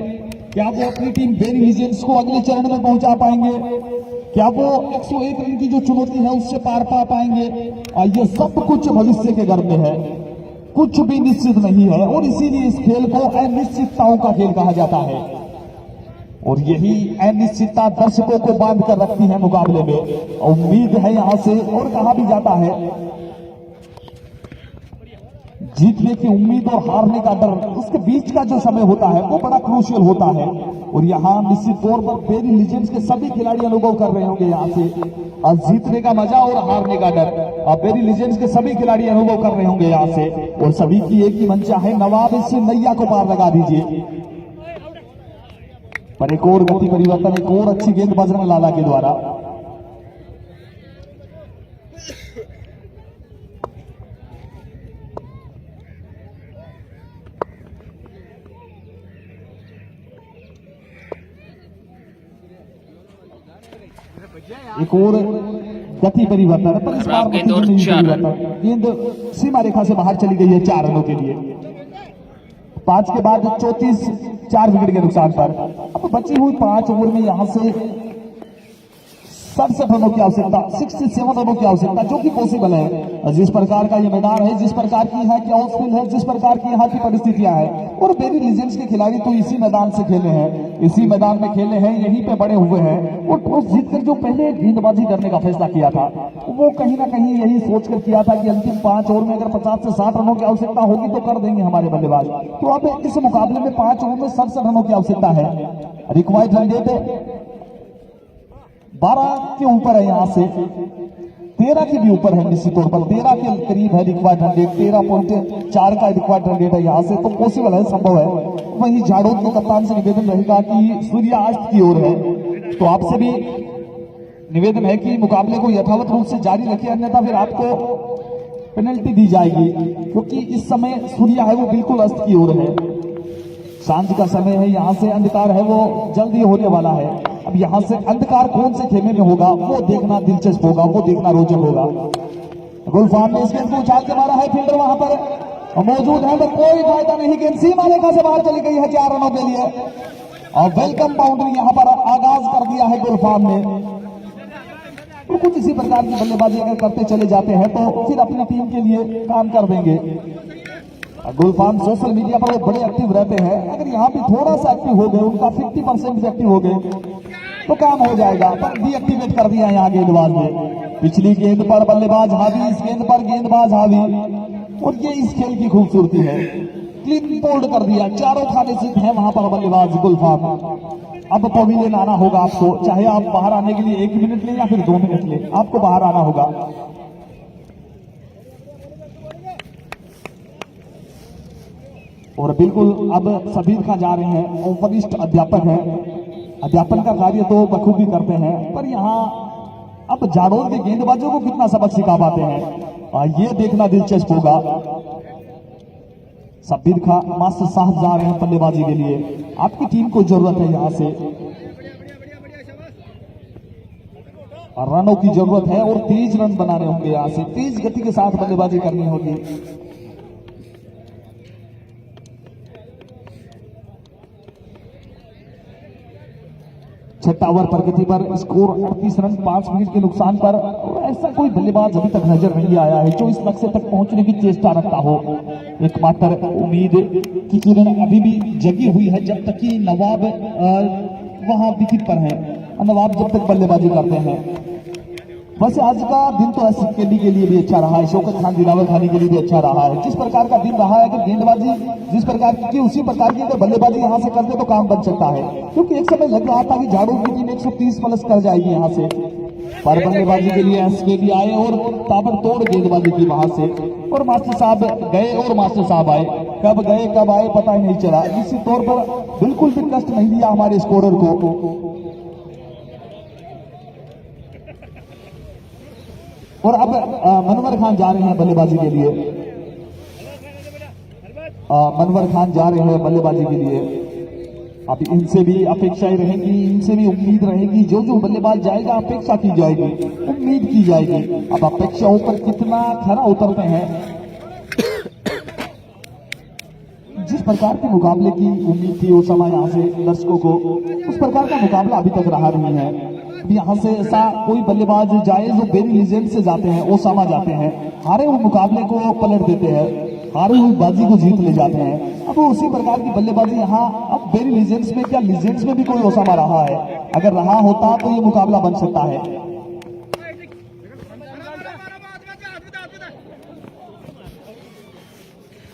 क्या वो अपनी टीम बेरी लीजेंड्स को अगले चरण में पहुंचा पाएंगे? क्या वो 101 रन की जो चुनौती है उससे पार पा पाएंगे? ये सब कुछ भविष्य के घर में है, कुछ भी निश्चित नहीं है, और इसीलिए इस खेल को अनिश्चितताओं का खेल कहा जाता है। और यही अनिश्चितता दर्शकों को बांध कर रखती है मुकाबले में। उम्मीद है यहां से, और कहा भी जाता है जीतने की उम्मीद और हारने का डर, उसके बीच का जो समय होता है वो बड़ा क्रूशियल होता है। और यहाँ निश्चित तौर पर बेरी लीजेंड्स के सभी खिलाड़ी अनुभव कर रहे होंगे यहाँ से जीतने का मजा और हारने का डर। बेरी लीजेंड्स के सभी खिलाड़ी अनुभव कर रहे होंगे यहाँ से, और सभी की एक ही मंशा है, नवाब इस नैया को पार लगा दीजिए। पर एक और गति परिवर्तन, एक और अच्छी गेंद बजरंग लाला के द्वारा। एक और गति परिवर्तन, पर इस बार गेंद और 4 रन। गेंद सीमा रेखा से बाहर चली गई है 4 रनों के लिए। 5 के बाद 34, 4 विकेट के नुकसान पर। अब बची हुई 5 ओवर में यहां से 67 रनों की आवश्यकता, 67 रनों की आवश्यकता, जो कि पॉसिबल है जिस प्रकार का ये मैदान है, जिस प्रकार की यहाँ की आउटफील्ड है, जिस प्रकार की यहाँ की परिस्थितियां हैं। और बेरी लीजेंड्स के खिलाड़ी तो इसी मैदान से खेले हैं, इसी मैदान में खेले हैं, यहीं पे बड़े हुए हैं। और टॉस जीतकर जो पहले गेंदबाजी करने का फैसला किया था, वो कहीं ना कहीं यही सोचकर किया था कि अंतिम 5 ओवर में अगर 50 से 60 रनों की आवश्यकता होगी तो कर देंगे हमारे बल्लेबाज। तो अब इस मुकाबले में 5 ओवर में 67 रनों की आवश्यकता है। रिक्वायर्ड रन रेट 12 के ऊपर है, यहाँ से 13 के भी ऊपर है, निश्चित तौर पर 13 के करीब है रिक्वायर्ड रन रेट। 13.4 का रिक्वायर्ड रन रेट है यहाँ से, तो पॉसिबल है, संभव है। वहीं झाड़ोद के कप्तान से निवेदन रहेगा कि सूर्यास्त की ओर है, तो आपसे भी निवेदन है कि मुकाबले को यथावत रूप से जारी रखिए, अन्यथा फिर आपको पेनल्टी दी जाएगी, क्योंकि इस समय सूर्य है वो बिल्कुल अस्त की ओर है। सांझ का समय है, यहाँ से अंधकार है वो जल्दी होने वाला है। अब यहाँ से अंधकार कौन से खेमे में होगा वो देखना दिलचस्प होगा, वो देखना रोचक होगा। गुलफाम ने इस गेंद को उछाल के मारा है, फील्डर वहां पर मौजूद है, पर कोई फायदा नहीं। गेंद सीमा रेखा से बाहर चली गई है 4 रनों के लिए, और वेलकम बाउंड्री यहाँ पर आगाज कर दिया है गुलफाम ने। तो कुछ इसी प्रकार की बल्लेबाजी अगर करते चले जाते हैं तो फिर अपनी टीम के लिए काम कर देंगे। गुलफाम सोशल मीडिया पर वो बड़े एक्टिव रहते हैं, अगर यहाँ भी थोड़ा सा एक्टिव हो गए, उनका 50% एक्टिव हो गए तो काम हो जाएगा। पर डीएक्टिवेट कर दिया यहाँ गेंदबाज ने। पिछली गेंद पर बल्लेबाज हावी, इस गेंद पर गेंदबाज हावी, और ये इस खेल की खूबसूरती है। क्लीन बोल्ड कर दिया, चारों खाने से है वहां पर बल्लेबाज गुलफाम। अब पवेलियन आना होगा आपको, चाहे आप बाहर आने के लिए 1 मिनट लें या फिर 2 मिनट लें, आपको बाहर आना होगा। और बिल्कुल अब सबीर खां जा रहे हैं, वो वरिष्ठ अध्यापक हैं, अध्यापन का कार्य तो बखूबी करते हैं, पर यहाँ अब जाडोर के गेंदबाजों को कितना सबक सिखा पाते हैं ये देखना दिलचस्प होगा। सबीर खां मास्टर साहब जा रहे हैं बल्लेबाजी के लिए, आपकी टीम को जरूरत है यहाँ से रनों की जरूरत है, और तेज रन बनाने होंगे, यहाँ से तेज गति के साथ बल्लेबाजी करनी होगी। छठा ओवर प्रगति पर, स्कोर 38 रन 5 विकेट के नुकसान पर। और ऐसा कोई बल्लेबाज अभी तक नजर नहीं आया है जो इस लक्ष्य तक पहुंचने की चेष्टा रखता हो। एकमात्र उम्मीद की किरण अभी भी जगी हुई है जब तक कि नवाब वहां विकेट पर है, नवाब जब तक बल्लेबाजी करते हैं। वैसे आज का दिन तो एस के लिए भी अच्छा रहा है, शौकत खान दिलावर खानी के लिए भी अच्छा रहा है। जिस प्रकार का दिन रहा है, अगर गेंदबाजी जिस प्रकार की उसी प्रकार की अगर बल्लेबाजी यहां से करते तो काम बन सकता है, क्योंकि एक समय लग रहा था कि झाड़ू की टीम 130 प्लस कर जाएगी यहां से, पर बल्लेबाजी के लिए एस के आए और ताबड़तोड़ गेंदबाजी की वहां से। और मास्टर साहब गए और मास्टर साहब आए, कब गए कब आए पता ही नहीं चला। निश्चित तौर पर बिल्कुल भी कष्ट नहीं दिया हमारे स्कोरर को। और अब मनवर खान जा रहे हैं बल्लेबाजी के लिए, मनवर खान जा रहे हैं बल्लेबाजी के लिए। अब इनसे भी अपेक्षाएं रहेंगी, इनसे भी उम्मीद रहेगी, जो जो बल्लेबाज जाएगा अपेक्षा की जाएगी, उम्मीद की जाएगी। अब अपेक्षाओं पर कितना खरा उतरते हैं, जिस प्रकार के मुकाबले की उम्मीद थी उस समय यहाँ से दर्शकों को, उस प्रकार का मुकाबला अभी तक रहा नहीं है। यहाँ से ऐसा कोई बल्लेबाज जाए जो बेरी लीजेंड से जाते हैं, ओसामा जाते हैं, हारे हुए मुकाबले को पलट देते हैं, हारी हुई बाजी को जीत ले जाते हैं। अब उसी प्रकार की बल्लेबाजी यहाँ, अब बेरी लीजेंड्स में क्या लीजेंड्स में भी कोई ओसामा रहा है? अगर रहा होता तो ये मुकाबला बन सकता है।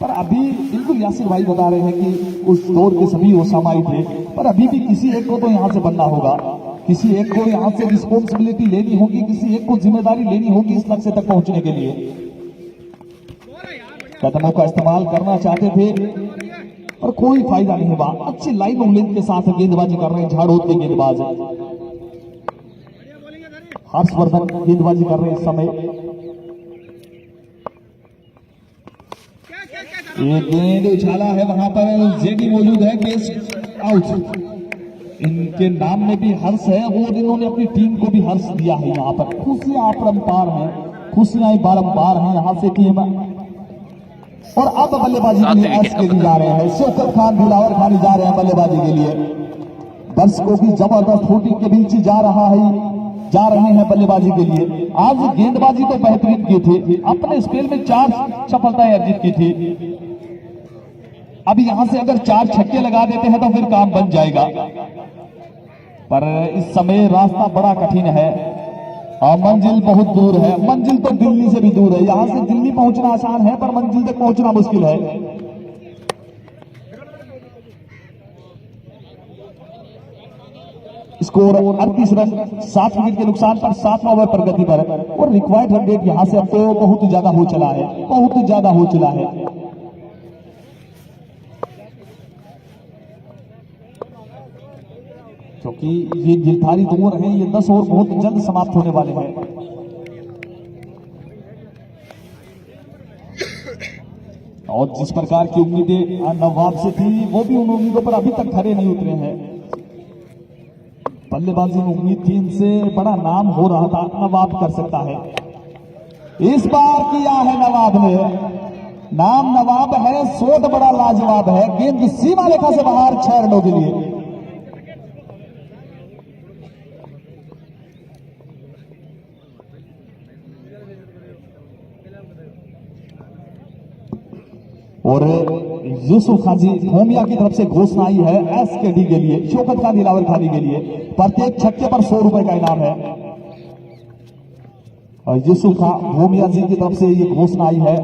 पर अभी बिल्कुल यासिर भाई बता रहे हैं कि उस दौर के सभी ओसामा ही थे, पर अभी भी किसी एक को तो यहाँ से बनना होगा, किसी एक को यहाँ से रिस्पॉन्सिबिलिटी लेनी होगी, किसी एक को जिम्मेदारी लेनी होगी इस लक्ष्य तक पहुंचने के लिए। कदमों का इस्तेमाल करना चाहते थे पर कोई फायदा नहीं हुआ। अच्छी लाइन और लेंथ के साथ गेंदबाजी कर रहे हैं झाड़ोद के गेंदबाज, हर्षवर्धन गेंदबाजी कर रहे हैं इस समय। ये गेंद उछाला है, वहां पर जेडी मौजूद है, केस आउट। इनके नाम में भी हर्ष है और इन्होंने अपनी टीम को भी हर्ष दिया है। यहाँ पर खुशियां अपरंपार हैं, खुशियां बारंबार हैं यहाँ से टीम। और अब बल्लेबाजी के लिए एस के लिए जा रहे हैं, शौकत खान दिलावर खानी जा रहे हैं बल्लेबाजी के लिए। दर्शकों की जबरदस्त होटिंग के बीच जा रहे हैं बल्लेबाजी के लिए। आज गेंदबाजी तो बेहतरीन की थी, अपने स्पेल में 4 सफलताएं अर्जित की थी। अब यहां से अगर 4 छक्के लगा देते हैं तो फिर काम बन जाएगा, पर इस समय रास्ता बड़ा कठिन है और मंजिल बहुत दूर है। मंजिल तो दिल्ली से भी दूर है, यहां से दिल्ली पहुंचना आसान है पर मंजिल तक पहुंचना मुश्किल है। स्कोर 38 रन 7 विकेट के नुकसान पर 7वां ओवर प्रगति पर। और रिक्वायर्ड रन रेट यहां से अब तो बहुत ज्यादा हो चला है, बहुत ज्यादा हो चला है। क्योंकि ये निर्धारित ओवर है, ये 10 ओवर बहुत जल्द समाप्त होने वाले हैं। और जिस प्रकार की उम्मीदें नवाब से थी वो भी उन उम्मीदों पर अभी तक खरे नहीं उतरे हैं। बल्लेबाजी में उम्मीद थी, इनसे बड़ा नाम हो रहा था, नवाब कर सकता है। इस बार किया है नवाब ने, नाम नवाब है, शॉट बड़ा लाजवाब है, गेंद सीमा रेखा से बाहर 6 रनों के लिए। और यूसुफ खान जी होमिया की तरफ से घोषणा आई है एसकेडी के लिए, शौकत खान दिलावर खानी के लिए। प्रत्येक छक्के पर 100 रुपए का इनाम है। और यूसुफ खान होमिया जी की तरफ से ये घोषणा आई है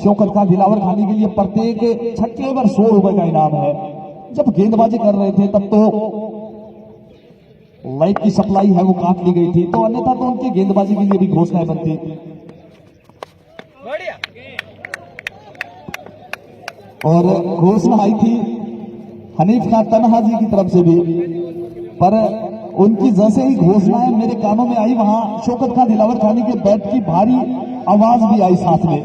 शौकत खान दिलावर खानी के लिए, प्रत्येक छक्के पर 100 रुपए का इनाम है। जब गेंदबाजी कर रहे थे तब तो लाइट की सप्लाई है वो काट ली गई थी, तो अन्यथा तो उनकी गेंदबाजी के लिए भी घोषणाएं बनती। और घोषणा आई थी हनीफ खान तनहा जी की तरफ से भी, पर उनकी जैसे ही घोषणाएं मेरे कानों में आई, वहां शौकत खान दिलावर खानी के बैट की भारी आवाज भी आई साथ में।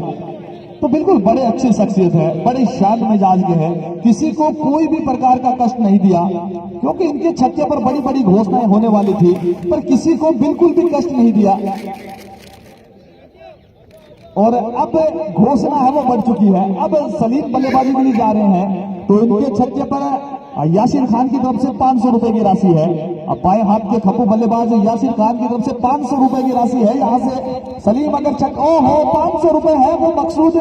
तो बिल्कुल बड़े अच्छे शख्सियत है, बड़े शांत मिजाज के हैं, किसी को कोई भी प्रकार का कष्ट नहीं दिया, क्योंकि इनके छक्के पर बड़ी बड़ी घोषणाएं होने वाली थी, पर किसी को बिल्कुल भी कष्ट नहीं दिया। और अब घोषणा है वो बढ़ चुकी है, अब सलीम बल्लेबाजी के लिए जा रहे हैं, तो इनके छक्के पर यासिर खान की तरफ से 500 रुपए की राशि है। अब बाएं हाथ के खप्पू बल्लेबाज यासिर खान की तरफ से 500 रुपए की राशि है। यहाँ से सलीम अगर हो 500 रुपए है वो मकसूद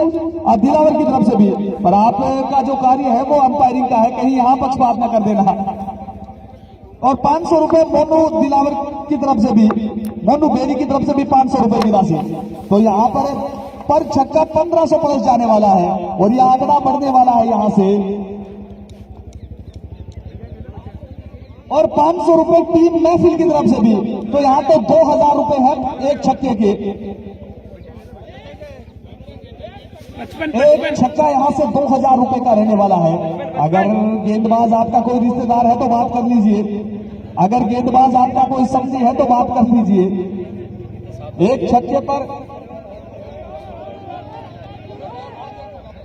दिलावर की तरफ से भी, पर आपका जो कार्य है वो अंपायरिंग का है, कहीं यहाँ पक्षपात न कर देना। और 500 रुपए मोनू दिलावर की तरफ से भी, मोनू बेरी की तरफ से भी 500 रुपए की राशि। तो यहाँ पर छक्का 1500 प्लस जाने वाला है और यह आंकड़ा बढ़ने वाला है यहाँ से। और 500 रुपए टीम महफिल की तरफ से भी, तो यहां तो 2000 रुपए है एक छक्के के। एक छक्का यहां से 2000 रुपए का रहने वाला है। अगर गेंदबाज आपका कोई रिश्तेदार है तो बात कर लीजिए, अगर गेंदबाज आपका कोई समझी है तो बात कर लीजिए। एक छक्के पर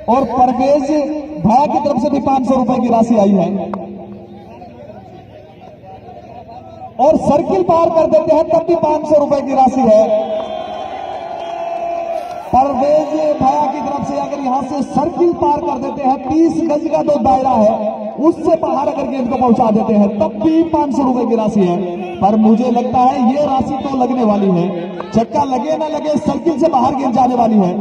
और परवेज भैया की तरफ से भी 500 रुपए की राशि आई है। और सर्किल पार कर देते हैं तब भी 500 रुपए की राशि है। परवेज भैया की तरफ से अगर यहां से सर्किल पार कर देते हैं, 30 गज का जो दायरा है उससे बाहर अगर गेंद को पहुंचा देते हैं तब भी 500 रुपए की राशि है। पर मुझे लगता है ये राशि तो लगने वाली है, छक्का लगे ना लगे सर्किल से बाहर गेंद जाने वाली है।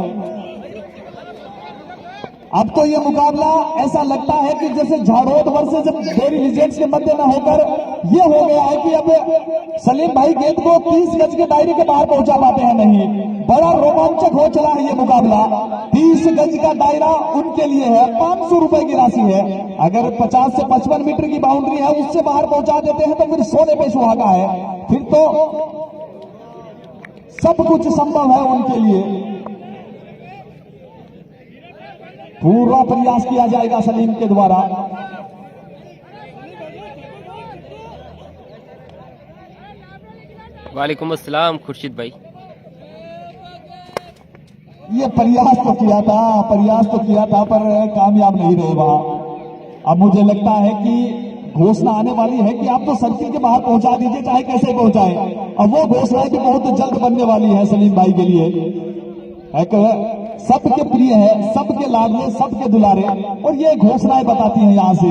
अब तो ये मुकाबला ऐसा लगता है कि जैसे झाड़ोद वर्सेस डेयरी लीजेंड्स के मध्य न होकर ये हो गया है कि अब सलीम भाई गेंद को 30 गज के दायरे के बाहर पहुंचा पाते हैं नहीं। बड़ा रोमांचक हो चला है ये मुकाबला। 30 गज का दायरा उनके लिए है, 500 रुपए की राशि है। अगर 50 से 55 मीटर की बाउंड्री है उससे बाहर पहुंचा देते हैं तो फिर सोने पे सुहागा है, फिर तो सब कुछ संभव है उनके लिए। पूरा प्रयास किया जाएगा सलीम के द्वारा। वालेकुम अस्सलाम खुर्शीद भाई। ये प्रयास तो किया था पर कामयाब नहीं रहे वहां। अब मुझे लगता है कि घोषणा आने वाली है कि आप तो सर्किल के बाहर पहुंचा दीजिए चाहे कैसे पहुंचाए। अब वो घोषणा भी बहुत जल्द बनने वाली है सलीम भाई के लिए। सबके प्रिय है, सबके लाडले, सबके दुलारे, और ये घोषणाएं बताती हैं यहां से।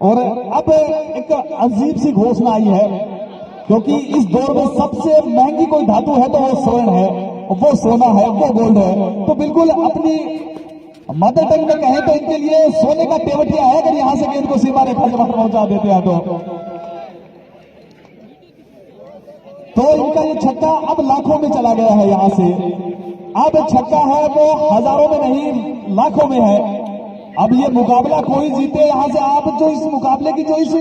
और अब एक अजीब सी घोषणा आई है, क्योंकि इस दौर में सबसे महंगी कोई धातु है तो वो स्वर्ण है, वो सोना है, वो गोल्ड है। तो बिल्कुल अपनी मदर टंग में कहें तो इनके लिए सोने का टेवटिया है अगर यहां से गेंद को सीमा रेखा के बाहर पहुंचा देते हैं तो इनका ये छक्का अब लाखों में चला गया है। यहां से अब छक्का है वो हजारों में नहीं लाखों में है। अब ये मुकाबला कोई जीते यहां से, आप जो इस मुकाबले की जो इस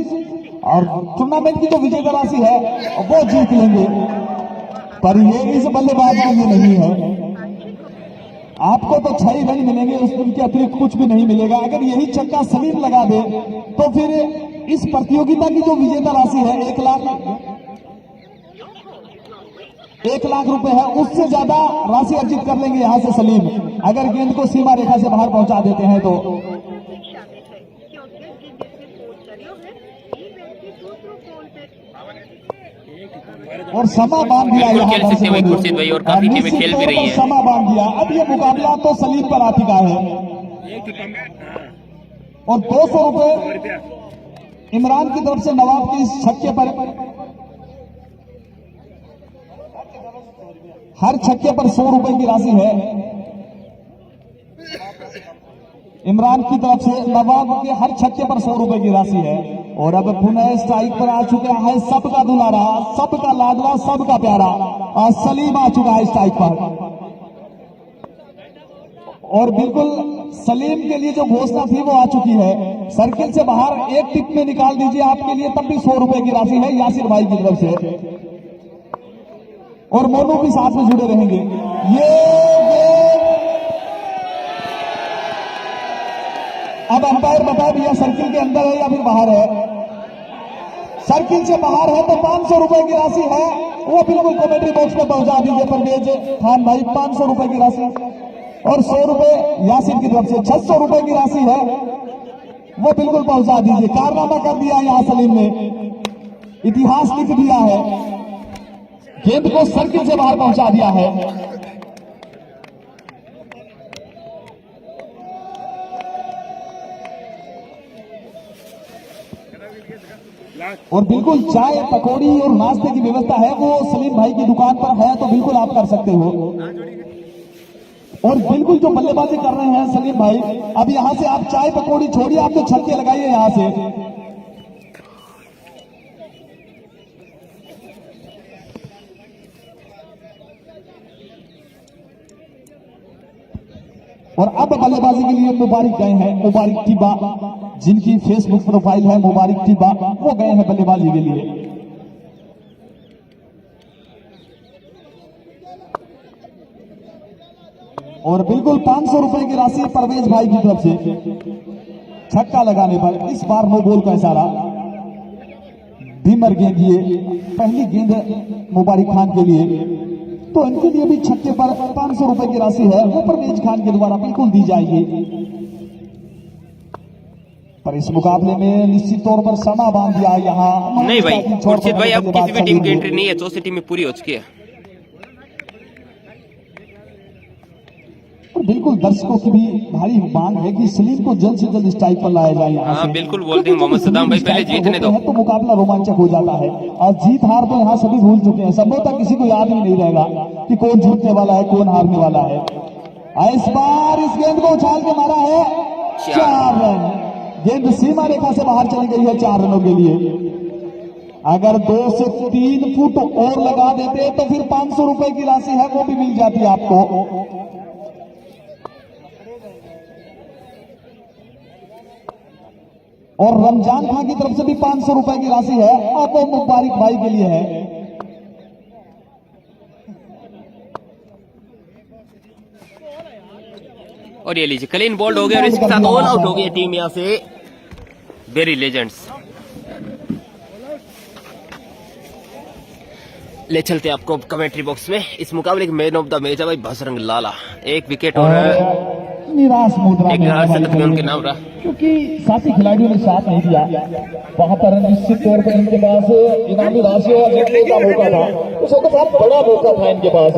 और टूर्नामेंट की जो विजेता राशि है वो जीत लेंगे, पर ये इस बल्लेबाज के लिए नहीं है। आपको तो 6 रन मिलेंगे, उसके अतिरिक्त कुछ भी नहीं मिलेगा। अगर यही छक्का सलीम लगा दे तो फिर इस प्रतियोगिता की जो विजेता राशि है 1 लाख रुपए है, उससे ज्यादा राशि अर्जित कर लेंगे यहां से सलीम, अगर गेंद को सीमा रेखा से बाहर पहुंचा देते हैं तो। और समा बांध दिया खेल सकते हैं खुर्शीद भाई, और काफी टीमें खेल भी रही हैं। समा बांध दिया। अब ये मुकाबला तो सलीम पर आ चुका है। और 200 रुपए इमरान की तरफ से नवाब के इस छक्के पर, हर छक्के पर 100 रुपए की राशि है इमरान की तरफ से। नवाब के हर छक्के पर 100 रुपए की राशि है। और अब पुनः स्ट्राइक पर आ चुका है सबका दुलारा, सबका लाडला, सबका प्यारा सलीम आ चुका है स्ट्राइक पर। और बिल्कुल सलीम के लिए जो घोषणा थी वो आ चुकी है। सर्किल से बाहर एक टिप में निकाल दीजिए आपके लिए, तब भी 100 रुपए की राशि है यासिर भाई की तरफ से। और मोनू भी साथ में जुड़े रहेंगे। ये अब अंपायर बताए भैया सर्किल के अंदर है या फिर बाहर है। सर्किल से बाहर है तो 500 रुपए की राशि है, वो बिल्कुल कमेंट्री बॉक्स में पहुंचा दीजिए परवेज खान भाई। 500 रुपए की राशि और 100 रुपए यासिर की तरफ से 600 रुपए की राशि है। वो बिल्कुल पहुंचा दीजिए। कारनामा कर दिया यहाँ सलीम ने, इतिहास लिख दिया है, गेंद को सर्किल से बाहर पहुंचा दिया है। और बिल्कुल चाय पकौड़ी और नाश्ते की व्यवस्था है, वो सलीम भाई की दुकान पर है, तो बिल्कुल आप कर सकते हो। और बिल्कुल जो बल्लेबाजी कर रहे हैं सलीम भाई, अब यहां से आप चाय पकौड़ी छोड़िए, आप तो छक्के लगाइए यहां से। और अब बल्लेबाजी के लिए मुबारक गए हैं, मुबारक टिब्बा, जिनकी फेसबुक प्रोफाइल है मुबारक टिब्बा, वो गए हैं बल्लेबाजी के लिए। और बिल्कुल 500 रुपए की राशि परवेज भाई की तरफ से छक्का लगाने पर। इस बार नो बॉल का इशारा, भीमर गेंद, ये पहली गेंद मुबारक खान के लिए, तो इनके लिए भी छक्के पर 500 रुपए की राशि है, वो परवेज खान के द्वारा बिल्कुल दी जाएगी। पर इस मुकाबले में निश्चित तौर पर समा बांध दिया यहाँ। नहीं भाई खुर्शीद भाई, अब किसी भी टीम की एंट्री नहीं है, 64 टीमें पूरी हो चुकी है। बिल्कुल दर्शकों की भी भारी मांग है कि सलीम को जल्द से जल्द स्ट्राइक पर लाया जाए यहाँ से। हाँ बिल्कुल बोलते हैं मोहम्मद सद्दाम भाई, पहले जीतने दो तो मुकाबला रोमांचक हो जाता है। और जीत हार तो यहाँ सभी भूल चुके हैं, संभवतः किसी को याद ही नहीं रहेगा कि कौन जीतने वाला है, कौन हारने वाला है। इस बार इस गेंद को उछाल के मारा है, 4 रन। गेंद सीमा रेखा से बाहर चली गई है 4 रनों के लिए। अगर 2 से 3 फुट और लगा देते तो फिर 500 रुपए की राशि है, वो भी मिल जाती आपको। और रमजान खान की तरफ से भी 500 रुपए की राशि है, अब वो मुबारक भाई के लिए है। और ये लीजिए क्लीन बोल्ड हो गया और इसके साथ ऑल आउट हो गई टीम यहाँ से वेरी लेजेंड्स। ले चलते हैं आपको कमेंट्री बॉक्स में। इस मुकाबले के मैन ऑफ द मैच है भाई बजरंग लाला, 1 विकेट और निराश मुद्रा एक शतक में उनके नाम रहा, क्योंकि साथी खिलाड़ियों ने साथ नहीं दिया। वहां पर निश्चित तौर पर इनके पास इनामी राशि और जीतने का मौका था, उसे तो बहुत बड़ा मौका था इनके पास।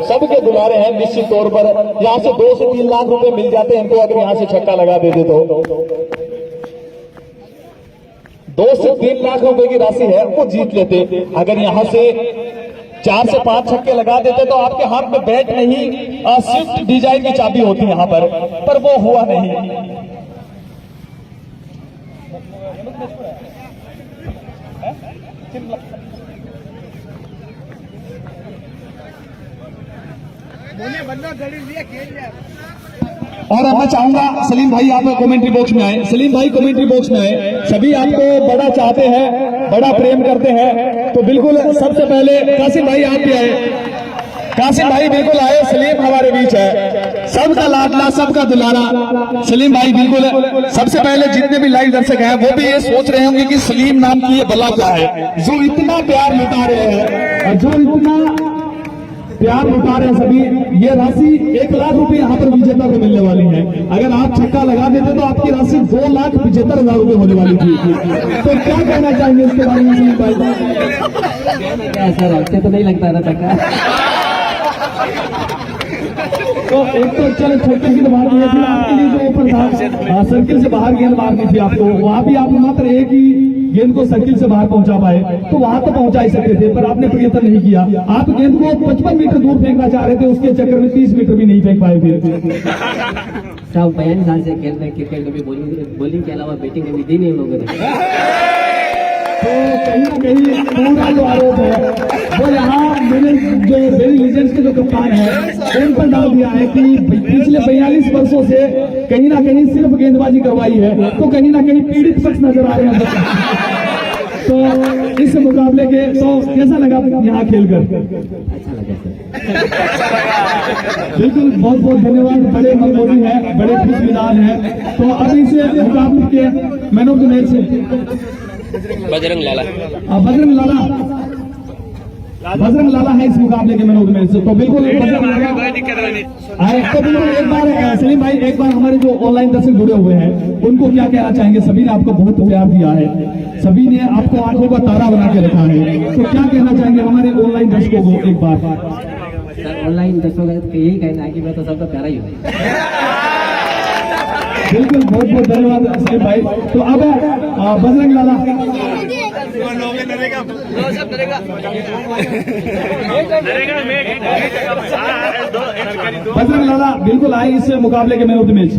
सबके दुलारे हैं निश्चित तौर पर, यहाँ से 2 से 3 लाख रुपए मिल जाते हैं इनको अगर यहाँ से छक्का लगा देते तो। 2 से 3 लाख रुपए की राशि है, वो जीत लेते। अगर यहाँ से 4 से 5 छक्के लगा देते तो आपके हाथ में बैट नहीं, स्विफ्ट डिजाइन की चाबी होती यहाँ पर वो हुआ नहीं। और अब मैं चाहूंगा सलीम भाई आप कमेंट्री बॉक्स में आए, सलीम भाई कमेंट्री बॉक्स में आए। सभी आपको बड़ा चाहते हैं, बड़ा प्रेम करते हैं, तो बिल्कुल सबसे पहले कासिम भाई आप भी आए। कासिम भाई बिल्कुल आए, सलीम हमारे बीच है, सबका लाडला सबका दुलारा सलीम भाई। बिल्कुल सबसे पहले जितने भी लाइव दर्शक हैं वो भी ये सोच रहे होंगे कि सलीम नाम की ये बला क्या है, जो इतना प्यार लुटा रहे हैं, जो इतना प्यार लुटा रहे हैं सभी। ये राशि 1 लाख रुपए यहाँ पर विजेता को मिलने वाली है। अगर आप छक्का लगा देते तो आपकी राशि 2,75,000 रुपए होने वाली थी। तो क्या कहना चाहेंगे इसके बारे में सलीम भाई? क्या सर, आपसे तो नहीं लगता ना छक्का? तो एक तो चलो छोटे की तो बाहर गई थी, आपके लिए जो ऊपर था सर्किल से बाहर गेंद मारनी थी आपको, वहां भी आप मात्र एक ही गेंद को सर्किल से बाहर पहुंचा पाए, तो वहां तो पहुंचा ही सकते थे, पर आपने प्रयत्न नहीं किया। आप गेंद को 55 मीटर दूर फेंकना चाह रहे थे, उसके चक्कर में 30 मीटर भी नहीं फेंक पाए फिर। साहब 42 साल से खेल रहे क्रिकेट, कभी बॉलिंग के अलावा बैटिंग कभी दी नहीं लोगों ने। तो कहीं ना कहीं पूरा जो आरोप है वो यहाँ मेरे जो वेरी लीजेंड्स के जो कप्तान है उन पर डाल दिया है कि पिछले 42 वर्षों से कहीं ना कहीं सिर्फ गेंदबाजी करवाई है, तो कहीं ना कहीं पीड़ित पक्ष नजर आ रहे हैं। तो इस मुकाबले के तो कैसा लगा यहाँ खेलकर? अच्छा लगा सर। बिल्कुल बहुत बहुत धन्यवाद, बड़े मनमोजी हैं, बड़े खुश मिजाज हैं। तो अभी से मुकाबले के man of the match Bajrang Lala Bajrang Lala है इस मुकाबले के मैन ऑफ द मैच। तो बिल्कुल बजरंग लाला आए, तो बिल्कुल एक बार सलीम भाई एक बार हमारे जो ऑनलाइन दर्शक जुड़े हुए हैं उनको क्या कहना चाहेंगे? सभी ने आपको बहुत प्यार दिया है, सभी ने आपको आंखों का तारा बना के रखा है, तो क्या कहना चाहेंगे हमारे ऑनलाइन दर्शकों को एक बार? सर ऑनलाइन दर्शकों का यही कहना है कि मैं तो सबका प्यारा ही हूँ। बिल्कुल, बहुत बहुत धन्यवाद सलीम भाई। तो अब बजरंग लाला, बजरंग लाला बिल्कुल आए इस मुकाबले के मैन ऑफ द मैच।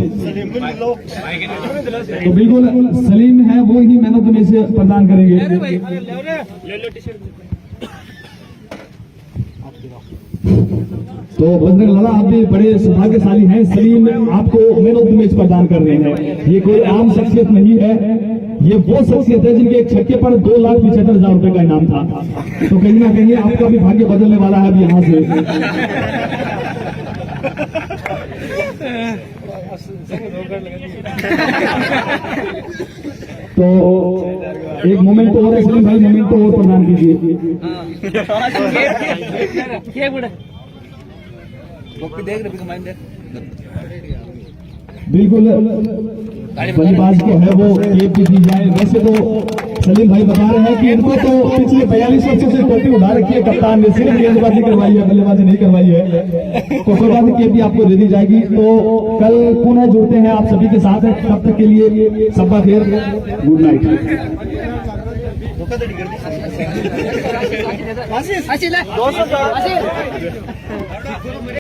तो बिल्कुल सलीम है वो ही मैन ऑफ द मैच प्रदान करेंगे। तो बजरंग लाला आप भी बड़े सौभाग्यशाली हैं, सलीम आपको मैन ऑफ द मैच प्रदान कर रहे हैं। ये कोई आम शख्सियत नहीं है, ये वो शख्सियत है जिनके एक छक्के पर 2,75,000 रुपए का इनाम था। तो कहीं ना कहीं आपका भी भाग्य बदलने वाला है अभी यहाँ से। तो एक मोमेंट और है सलीम भाई, मोमेंट और प्रदान कीजिए। बिल्कुल बल्लेबाज को है वो केप भी दी जाए। वैसे तो सलीम भाई बता रहे हैं कि इनको तो पिछले 42 वर्षों से टोपी उठा रखी है, कप्तान ने सिर्फ गेंदबाजी करवाई है, बल्लेबाजी नहीं करवाई है। तो कोई बात नहीं, केप भी आपको दे दी जाएगी। तो कल पुनः जुड़ते हैं आप सभी के साथ, तब तक के लिए सबका खैर, गुड नाइट।